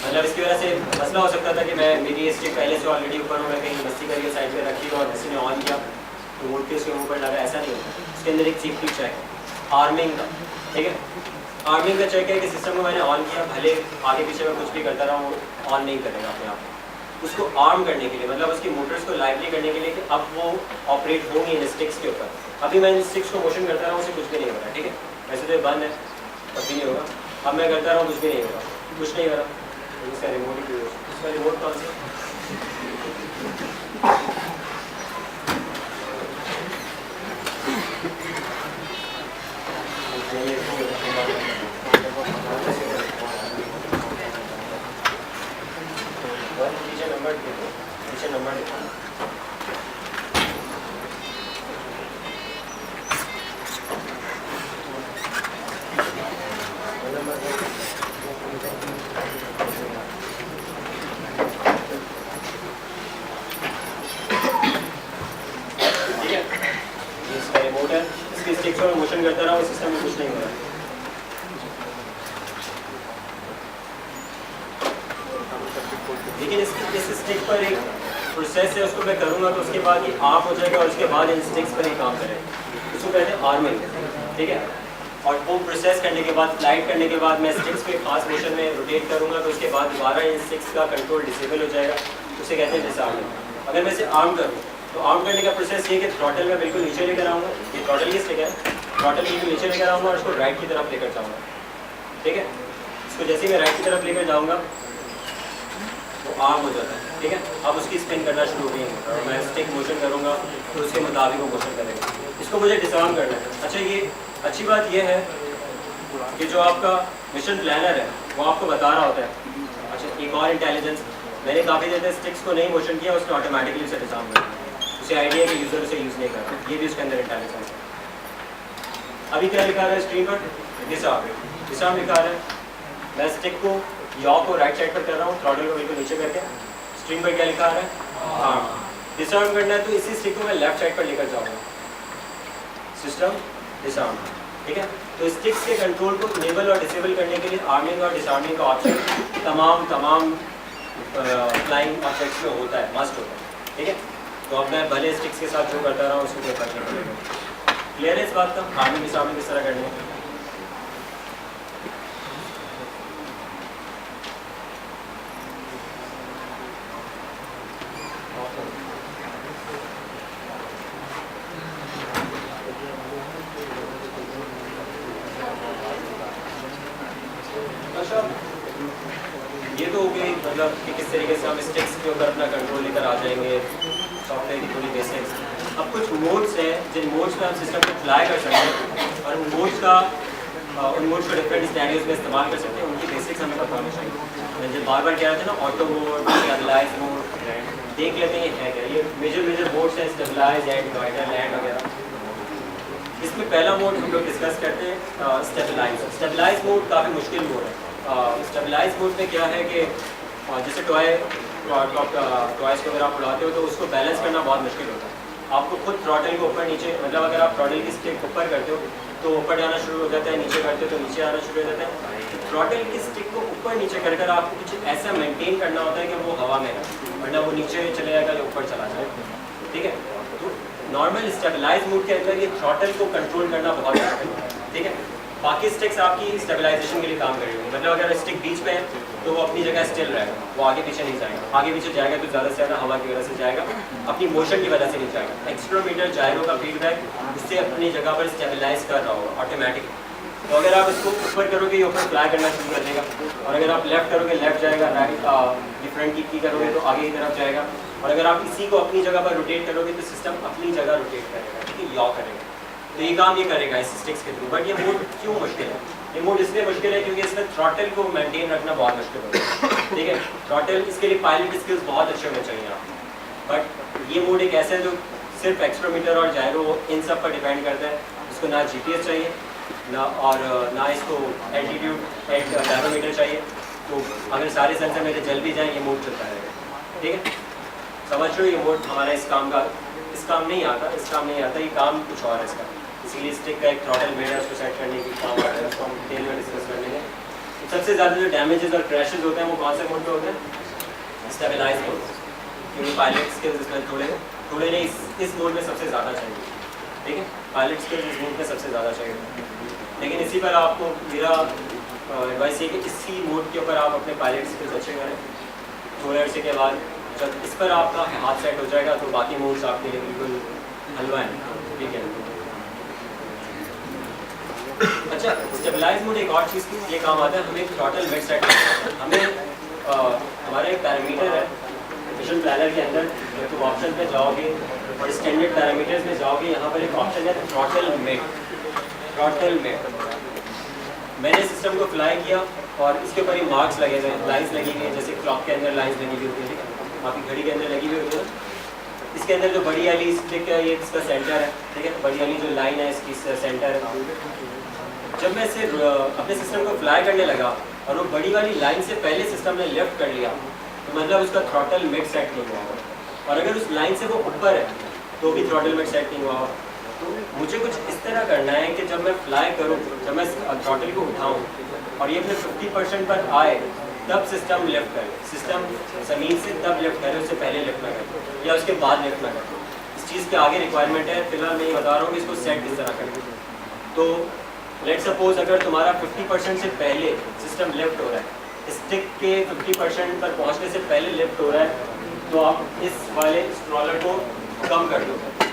मतलब इसकी वजह से मसला हो सकता था कि मेरी ये स्टिक पहले से ऑलरेडी ऊपर हो, मैं कहीं मस्ती करके साइड पे रखी और किसी ने ऑन किया तो वोल्ट के उसके ऊपर लगा, ऐसा नहीं होता। उसके अंदर एक सेफ्टी चेक है आर्मिंग का, ठीक है। आर्मिंग का चेक है कि सिस्टम को मैंने ऑन किया, भले आगे पीछे में कुछ भी करता रहा वो ऑन नहीं करेगा अपने आप। उसको आर्म करने के लिए, मतलब उसकी मोटर्स को लाइवली करने के लिए कि अब वो ऑपरेट होंगी इन स्टिक्स के ऊपर। अभी मैं इन स्टिक्स को मोशन करता रहा हूँ, उसे कुछ भी नहीं हो रहा, ठीक है। वैसे तो ये बंद है, कुछ भी नहीं होगा। अब मैं करता रहा हूँ, कुछ भी नहीं होगा, कुछ नहीं हो रहा। इसका रिमोट ही, इसका रिमोट कौन सा? पीछे नंबर लिखो। ठीक है, इसका रिमोट है, इसकी स्टिक्स पर मोशन करता रहा, सिस्टम में कुछ नहीं हो रहा। लेकिन इस स्टिक पर एक प्रोसेस है, उसको मैं करूँगा तो उसके बाद ये आर्म हो जाएगा और उसके बाद इन स्टिक्स पर ही काम करेगा, उसको कहते हैं आर्मिंग, ठीक है। और वो प्रोसेस करने के बाद, फ्लाइट करने के बाद मैं स्टिक्स को खास मोशन में रोटेट करूँगा तो उसके बाद दोबारा इन स्टिक्स का कंट्रोल डिसेबल हो जाएगा, उसे कहते हैं डिसआर्मिंग। अगर मैं इसे आर्म करूँ तो आर्म करने का प्रोसेस ये कि थ्रॉटल में बिल्कुल नीचे लेकर आऊँगा, ये थ्रॉटल की स्टिक है, थ्रॉटल बिल्कुल नीचे लेकर आऊँगा और उसको राइट की तरफ लेकर जाऊँगा, ठीक है। इसको जैसे ही मैं राइट की तरफ लेकर जाऊँगा तो आर्म हो जाता है, ठीक है। अब उसकी स्पिन करना शुरू हो गई है और मैं स्टिक मोशन करूँगा तो उसके मुताबिक वो मोशन करेगा। इसको मुझे डिसआर्म करना है। अच्छा, ये अच्छी बात यह है कि जो आपका मिशन प्लानर है वो आपको बता रहा होता है। अच्छा, एक और इंटेलिजेंस, मैंने काफ़ी देर तक स्टिक्स को नहीं मोशन किया, उसने ऑटोमेटिकली उसे डिसआर्म कर दिया, उसे आइडिया है कि यूज़र उसे यूज़ नहीं कर रहा, ये भी उसके अंदर इंटेलिजेंस है। अभी क्या लिखा रहा है स्क्रीन पर? डिसआर्म लिखा रहा है। मैं स्टिक को यॉ को राइट साइड पर कर रहा हूँ, थ्रॉटल को बिल्कुल नीचे करके। स्क्रीन पर क्या लिखा रहा है? आर्म। डिसआर्म करना है तो इसी स्टिक को मैं लेफ्ट साइड पर लेकर जाऊँगा, सिस्टम डिसआर्म, ठीक है। तो स्टिक्स के कंट्रोल को इनेबल और डिसेबल करने के लिए आर्मिंग और डिसआर्मिंग का ऑप्शन तमाम फ्लाइंग ऑब्जेक्ट्स में होता है, मस्ट होता है, ठीक है। तो अब मैं भले स्टिक्स के साथ जो करता रहा हूँ उसको कोई फर्क नहीं पड़ेगा। क्लियर है इस बात का? आर्मिंग डिसआर्मिंग किस तरह करनी है? ये तो हो गई मतलब कि किस तरीके से हम स्टिक्स के ऊपर अपना कंट्रोल लेकर आ जाएंगे, सॉफ्टवेयर की थोड़ी बेसिक्स। अब कुछ मोड्स हैं जिन मोड्स में हम सिस्टम को अप्लाई कर सकते हैं और उन मोड्स को डिफरेंट स्टैंडर्ड्स में इस्तेमाल कर सकते हैं, उनकी बेसिक्स हमें पता होनी चाहिए। मैंने बार बार कह रहा था ना, ऑटो मोड, स्टेबलाइज मोड, देख लेते हैं ये है क्या। ये मेजर मोड्स हैं, स्टेबलाइज, एंड गाइडर, लैंड वगैरह। इसमें पहला मोड हम लोग डिस्कस करते हैं स्टेबलाइज। स्टेबलाइज मोड काफ़ी मुश्किल मोड है। स्टेबलाइज मोड में क्या है कि जैसे टॉयज़ को अगर आप उड़ाते हो तो उसको बैलेंस करना बहुत मुश्किल होता है। आपको खुद थ्रॉटल को ऊपर नीचे, मतलब अगर आप थ्रॉटल की स्टिक ऊपर करते हो तो ऊपर जाना शुरू हो जाता है, नीचे करते हो तो नीचे आना शुरू हो जाता है। थ्रॉटल की स्टिक को ऊपर नीचे कर आपको कुछ ऐसा मेंटेन करना होता है कि वो हवा में रहे, वरना वो नीचे चले जाएगा या ऊपर चला जाएगा, ठीक है। तो नॉर्मल स्टेबलाइज मोड के अंदर ये थ्रॉटल को कंट्रोल करना बहुत मुश्किल है, ठीक है। बाकी स्टिक्स आपकी स्टेबलाइजेशन के लिए काम करेगी, मतलब अगर स्टिक बीच में है तो वो अपनी जगह स्टिल रहेगा, वो आगे पीछे नहीं जाएगा। आगे पीछे जाएगा तो ज़्यादा से ज़्यादा हवा की वजह से जाएगा, अपनी मोशन की वजह से नहीं जाएगा। एक्सट्रोमीटर जायरो का फीडबैक उससे अपनी जगह पर स्टेबलाइज कर रहा होगा ऑटोमेटिक। तो अगर आप इसको ऊपर करोगे ये ऊपर फ्लाई करना शुरू कर देगा, और अगर आप लेफ्ट करोगे लेफ्ट जाएगा, राइट डिफरेंट की करोगे तो आगे की तरफ जाएगा, और अगर आप इसी को अपनी जगह पर रोटेट करोगे तो सिस्टम अपनी जगह रोटेट करेगा, ठीक है, लॉ करेगा। तो ये काम ये करेगा इस स्टिक्स के थ्रू। बट ये मोड क्यों मुश्किल है? ये मोड इसलिए मुश्किल है क्योंकि इसमें थ्रॉटल को मेंटेन रखना बहुत मुश्किल होता है, ठीक है। थ्रॉटल, इसके लिए पायलट स्किल्स बहुत अच्छे होने चाहिए आपको। बट ये मोड एक ऐसा है जो सिर्फ एक्सट्रोमीटर और जायरो इन सब पर डिपेंड करता है। इसको ना जीपीएस चाहिए ना, और ना इसको एल्टीट्यूड बैरोमीटर चाहिए। तो अगर सारे सेंसर मेरे जल भी जाएँ ये मोड चलता रहेगा, ठीक है। समझ लो ये मोड हमारा इस काम नहीं आता, ये काम कुछ और है इसका। इसीलिए स्टिक का एक थ्रॉटल बेड है, उसको सेट करने की काम आता है, उसको हम डिटेल में डिस्कस कर लेंगे। सबसे ज़्यादा जो डैमेजेस और क्रैशेस होते हैं वो कौन से मोड पे होते हैं? स्टेबलाइज मोड, क्योंकि पायलट स्किल्स इसमें थोड़े नहीं, इस मोड में सबसे ज़्यादा चाहिए, ठीक है। पायलट स्किल्स इस मोड में सबसे ज़्यादा चाहिए। लेकिन इसी पर आपको मेरा एडवाइस ये कि इसी मोड के ऊपर आप अपने पायलट स्किल्स अच्छे करें। थोड़े अर्से के बाद जब इस पर आपका हाथ सेट हो जाएगा तो बाकी मोड्स आपके लिए बिल्कुल हलवा है, ठीक है। अच्छा, स्टेबलाइज मोड एक और चीज़ की ये काम आता है, हमें थ्रॉटल मिड सेट, हमें हमारा एक पैरामीटर है मिशन प्लानर के अंदर। जब तुम ऑप्शन पे जाओगे और स्टैंडर्ड पैरामीटर्स में जाओगे, यहाँ पर एक ऑप्शन है थ्रॉटल मिड। मैंने सिस्टम को फ्लाई किया और इसके ऊपर ये मार्क्स लगे हुए हैं, लाइन्स लगी हुई हैं, जैसे क्लॉक के अंदर लाइन्स लगी हुई होती है, ठीक है, आपकी घड़ी के अंदर लगी हुई होती है। इसके अंदर जो बड़ी वाली स्टिक है ये इसका सेंटर है, ठीक है, बड़ी वाली जो लाइन है इसकी सेंटर है। जब मैं इसे अपने सिस्टम को फ्लाई करने लगा और वो बड़ी वाली लाइन से पहले सिस्टम ने लेफ्ट कर लिया तो मतलब उसका थ्रॉटल मिड सेट नहीं हुआ होगा, और अगर उस लाइन से वो ऊपर है तो भी थ्रॉटल मिड सेट नहीं हुआ होगा। तो मुझे कुछ इस तरह करना है कि जब मैं फ्लाई करूँ, जब मैं थ्रॉटल को उठाऊँ और ये अपने 50% पर आए तब सिस्टम लिफ्ट करे, सिस्टम ज़मीन से तब लिफ्ट करे, उससे पहले लिफ्ट ना करे या उसके बाद लिफ्ट ना करे। इस चीज़ के आगे रिक्वायरमेंट है, फिलहाल मैं ये बता रहा हूँ कि इसको सेट किस तरह करें। तो लेट सपोज अगर तुम्हारा 50% से पहले सिस्टम लिफ्ट हो रहा है, स्टिक के 50% पर पहुँचने से पहले लिफ्ट हो रहा है, तो आप इस वाले स्क्रॉलर को कम कर दोगे,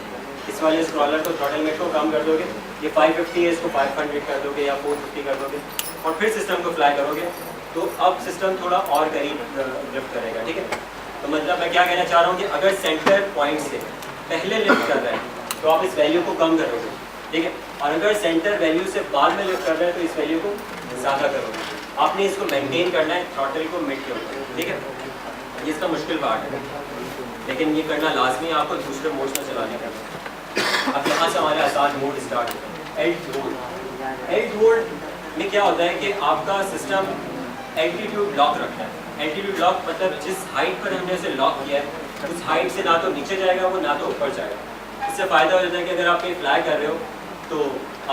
इस वाले स्क्रॉलर को थ्रॉटल मेट को कम कर दोगे, ये 550 है इसको 500 कर दोगे या 450 कर दोगे और फिर सिस्टम को फ्लाई करोगे, तो अब सिस्टम थोड़ा और करीब लिफ्ट करेगा। ठीक है, तो मतलब मैं क्या कहना चाह रहा हूँ कि अगर सेंटर पॉइंट से पहले लिफ्ट कर रहा है तो आप इस वैल्यू को कम करोगे, ठीक है, और अगर सेंटर वैल्यू से बाद में लिफ्ट कर रहे हैं तो इस वैल्यू को ज़्यादा करोगे। आपने इसको मेंटेन करना है थ्रॉटल को मिड के ऊपर, ठीक है, ये इसका मुश्किल पार्ट है, लेकिन ये करना लाजमी है आपको दूसरे मोड्स में चलाने का। अब यहाँ से हमारे आसान मोड स्टार्ट होता है, एल्ट मोड। एल्ट मोड में क्या होता है कि आपका सिस्टम एल्टीट्यूड लॉक रखता है। एल्टीट्यूड लॉक मतलब जिस हाइट पर हमने उसे लॉक किया है उस हाइट से ना तो नीचे जाएगा वो, ना तो ऊपर जाएगा। इससे फ़ायदा हो जाता है कि अगर आप कहीं फ्लाई कर रहे हो तो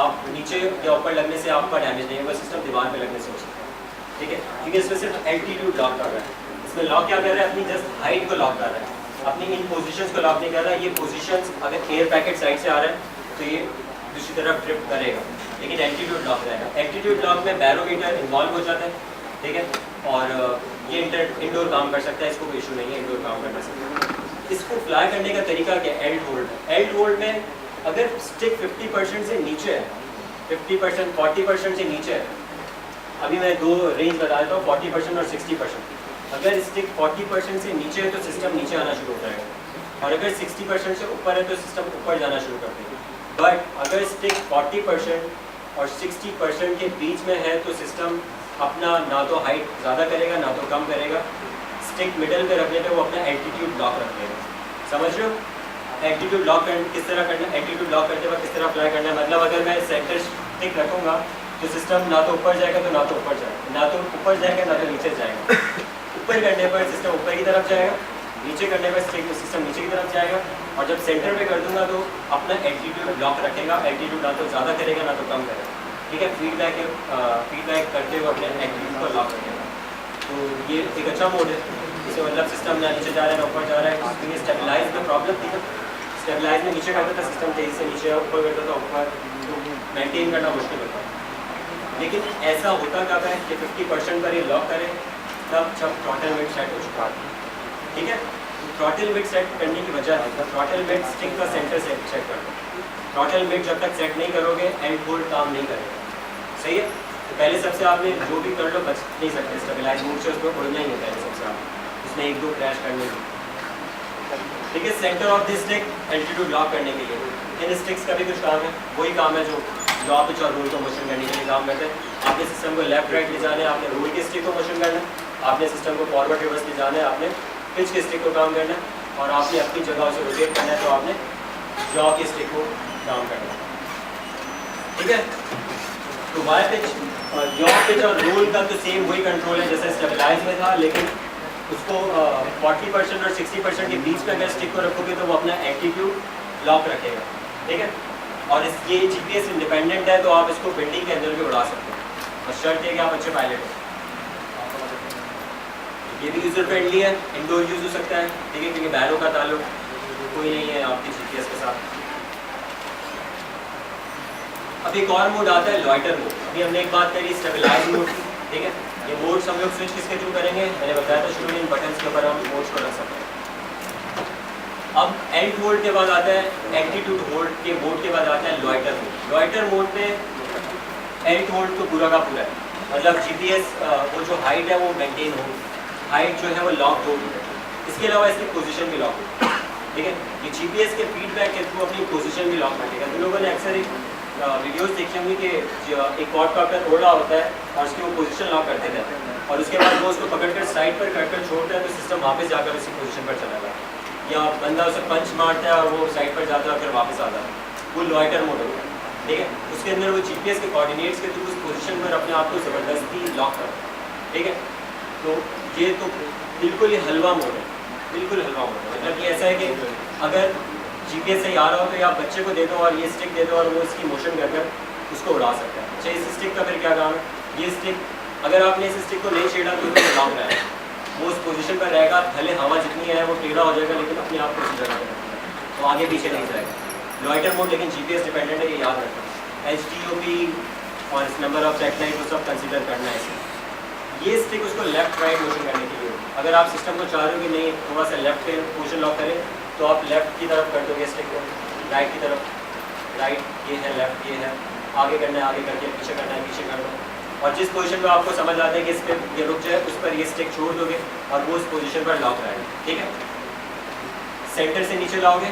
आप नीचे या ऊपर लगने से आपका डैमेज नहीं होगा, सिस्टम दीवार पे लगने से हो सकता है, ठीक है, क्योंकि इसमें सिर्फ एल्टीट्यूड लॉक कर रहा है। इसमें लॉक क्या कर रहा है, अपनी जस्ट हाइट को लॉक कर रहा है, अपनी इन पोजीशंस को लॉक नहीं कर रहा है। ये पोजीशंस अगर एयर पैकेट साइड से आ रहा है तो ये दूसरी तरफ ट्रिप करेगा, लेकिन एल्टीट्यूड लॉक रहेगा। एल्टीट्यूड लॉक में बैरोमीटर इन्वॉल्व हो जाता है, ठीक है, और ये इंडोर काम कर सकता है, इसको कोई इशू नहीं है, इंडोर काम कर सकता है। इसको फ्लाई करने का तरीका क्या है, एल्ट होल्ड। एल्ट होल्ड में अगर स्टिक 50% से नीचे है, 50% 40% से नीचे है, अभी मैं दो रेंज बता देता हूँ, 40% और 60%। अगर स्टिक 40% से नीचे है तो सिस्टम नीचे आना शुरू हो जाएगा, और अगर 60% से ऊपर है तो सिस्टम ऊपर जाना शुरू कर देगा। बट अगर स्टिक 40% और 60% के बीच में है तो सिस्टम अपना ना तो हाइट ज़्यादा करेगा ना तो कम करेगा। स्टिक मिडल पे रखने पे वो अपना एल्टीट्यूड लॉक रख लेगा। समझ रहे हो एल्टीट्यूड लॉक किस तरह करना है, एल्टीट्यूड लॉक करते वक्त किस तरह अप्लाई करना है। मतलब अगर मैं सेंटर स्टिक रखूँगा तो सिस्टम ना तो ऊपर जाएगा तो ना तो ऊपर जाएगा, ना तो ऊपर जाएगा ना तो नीचे जाएगा। ऊपर करने पर सिस्टम ऊपर की तरफ जाएगा, नीचे करने पर सिस्टम नीचे की तरफ जाएगा, और जब सेंटर पे कर दूंगा तो अपना एल्टीट्यूड लॉक रखेगा, एल्टीट्यूड ना तो ज़्यादा करेगा ना तो कम करेगा, ठीक है। फीडबैक करते हुए अपने एल्टीट्यूड को लॉक रखेगा। तो ये एक अच्छा मोड है, इससे मतलब सिस्टम ना नीचे जा रहा है ना ऊपर जा रहा है। क्योंकि स्टेबलाइज में प्रॉब्लम थी ना, स्टेबलाइज में नीचे करता था सिस्टम, तेज़ी से नीचे ऊपर करता था ऊपर, तो मेनटेन करना मुश्किल होता है। लेकिन ऐसा होता कब है कि 50% पर ये लॉक करें तब जब थ्रॉटल मिड सेट हो चुका है, ठीक है। थ्रॉटल मिड सेट करने की वजह है थ्रॉटल मिड स्टिक का सेंटर सेट कर दो। थ्रॉटल मिड जब तक सेट नहीं करोगे एल्ट होल्ड काम नहीं करेगा, सही है। तो पहले सबसे आपने जो भी कर लो बच नहीं सकते, स्टेबलाइज मोड से उसको उड़ना ही है पहले सबसे आप उसमें एक दो क्रैश करने की, ठीक है। Centre of this stick altitude lock करने के लिए इन स्टिक्स का भी कुछ काम है, वही काम है जो लॉ पिच और रोल को मोशन करने के लिए काम करते हैं। आपने सिस्टम को लेफ्ट राइट ले जाना है, आपने रोल के स्टिक को मोशन करना है, आपने सिस्टम को फॉरवर्ड रिवर्स ले जाना है, आपने पिच के स्टिक को काम करना है, और आपने अपनी जगह से रोटेट करना है तो आपने जॉ के स्टिक को काम करना है, ठीक है। तो वाई पिच और जॉ पिच और रोल का तो सेम वही कंट्रोल है जैसे स्टेबलाइज में था, लेकिन उसको 40% और 60% के बीच में अगर स्टिक को रखोगे तो वो अपना एल्टीट्यूड लॉक रखेगा, ठीक है। और ये GPS इंडिपेंडेंट है तो आप इसको बिल्डिंग के अंदर भी उड़ा सकते हो, और शर्त है कि आप अच्छे पायलट हो। ये भी यूज़र फ्रेंडली है, इंडोर यूज़ हो सकता है, ठीक है, क्योंकि बैरों का ताल्लुक कोई नहीं है आपकी GPS के साथ। अब एक और मोड आता है लॉइटर मोड। अभी हमने एक बात करी स्टेबलाइज मोड, ठीक है। ये मोड्स हम लोग स्विच किसके थ्रू करेंगे, मैंने बताया था शुरू में, इन बटन्स के ऊपर हम मोड्स को रख सकते हैं। अब एल्ट होल्ड के बाद आता है एल्टीट्यूड होल्ड के मोड के बाद आता है लॉइटर मोड। लॉइटर मोड में एल्ट होल्ड तो पूरा का पूरा है, मतलब GPS वो जो हाइट है वो मेंटेन हो, हाइट जो है वो लॉक हो, इसके अलावा इसकी पोजीशन भी लॉक हो, ठीक है। ये GPS के फीडबैक के थ्रू अपनी पोजीशन भी लॉक रखेगा। तो लोगों ने अक्सर एक वीडियोस देखी होंगी कि एक क्वाडकॉप्टर उड़ रहा होता है और उसकी वो पोजीशन लॉक करते रहते हैं, और उसके बाद वो उसको पकड़कर साइड पर कटकर छोड़ता है तो सिस्टम वापस जाकर उसी पोजीशन पर चला जाता है, या बंदा उसे पंच मारता है और वो साइड पर जाता है और फिर वापस आता है, वो लॉइटर मोड होता है, ठीक है। उसके अंदर वो GPS के कोऑर्डिनेट्स के थ्रू उस पोजीशन पर अपने आप को ज़बरदस्ती लॉक करता है, ठीक है। तो ये तो बिल्कुल ही हलवा मोड है, बिल्कुल हलवा मोड है। मतलब कि ऐसा है कि अगर GPS सही आ रहा हो तो आप बच्चे को दे दो और ये स्टिक दे दो और वो इसकी मोशन कर कर उसको उड़ा सकता है। अच्छा, इस स्टिक का फिर क्या काम है, ये स्टिक अगर आपने इस स्टिक को नहीं छेड़ा तो लॉक रहेगा, वो उस पोजीशन पर रहेगा, भले हवा जितनी है वो टेढ़ा हो जाएगा लेकिन अपने आप को उसी जगह पर रखेगा, तो आगे पीछे नहीं जाएगा। लॉइटर मोड लेकिन GPS डिपेंडेंट है, ये याद रखना। HDOP और नंबर ऑफ सेटेलाइट वो सब कंसिडर करना है इसमें। ये स्टिक उसको लेफ्ट राइट मोशन करने के लिए, अगर आप सिस्टम को चाह रहे हो कि नहीं थोड़ा सा लेफ्ट पे पोजीशन लॉक करें तो आप लेफ्ट की तरफ कर दोगे स्टिक को, राइट की तरफ, राइट ये है, लेफ्ट ये है, आगे करना है आगे कर दिया, पीछे करना है पीछे कर दो, और जिस पोजीशन में आपको समझ आता है कि इस पर ये रुक जाए उस पर ये स्टिक छोड़ दोगे और वो उस पोजीशन पर लॉक रहेगा। ठीक है, सेंटर से नीचे लाओगे,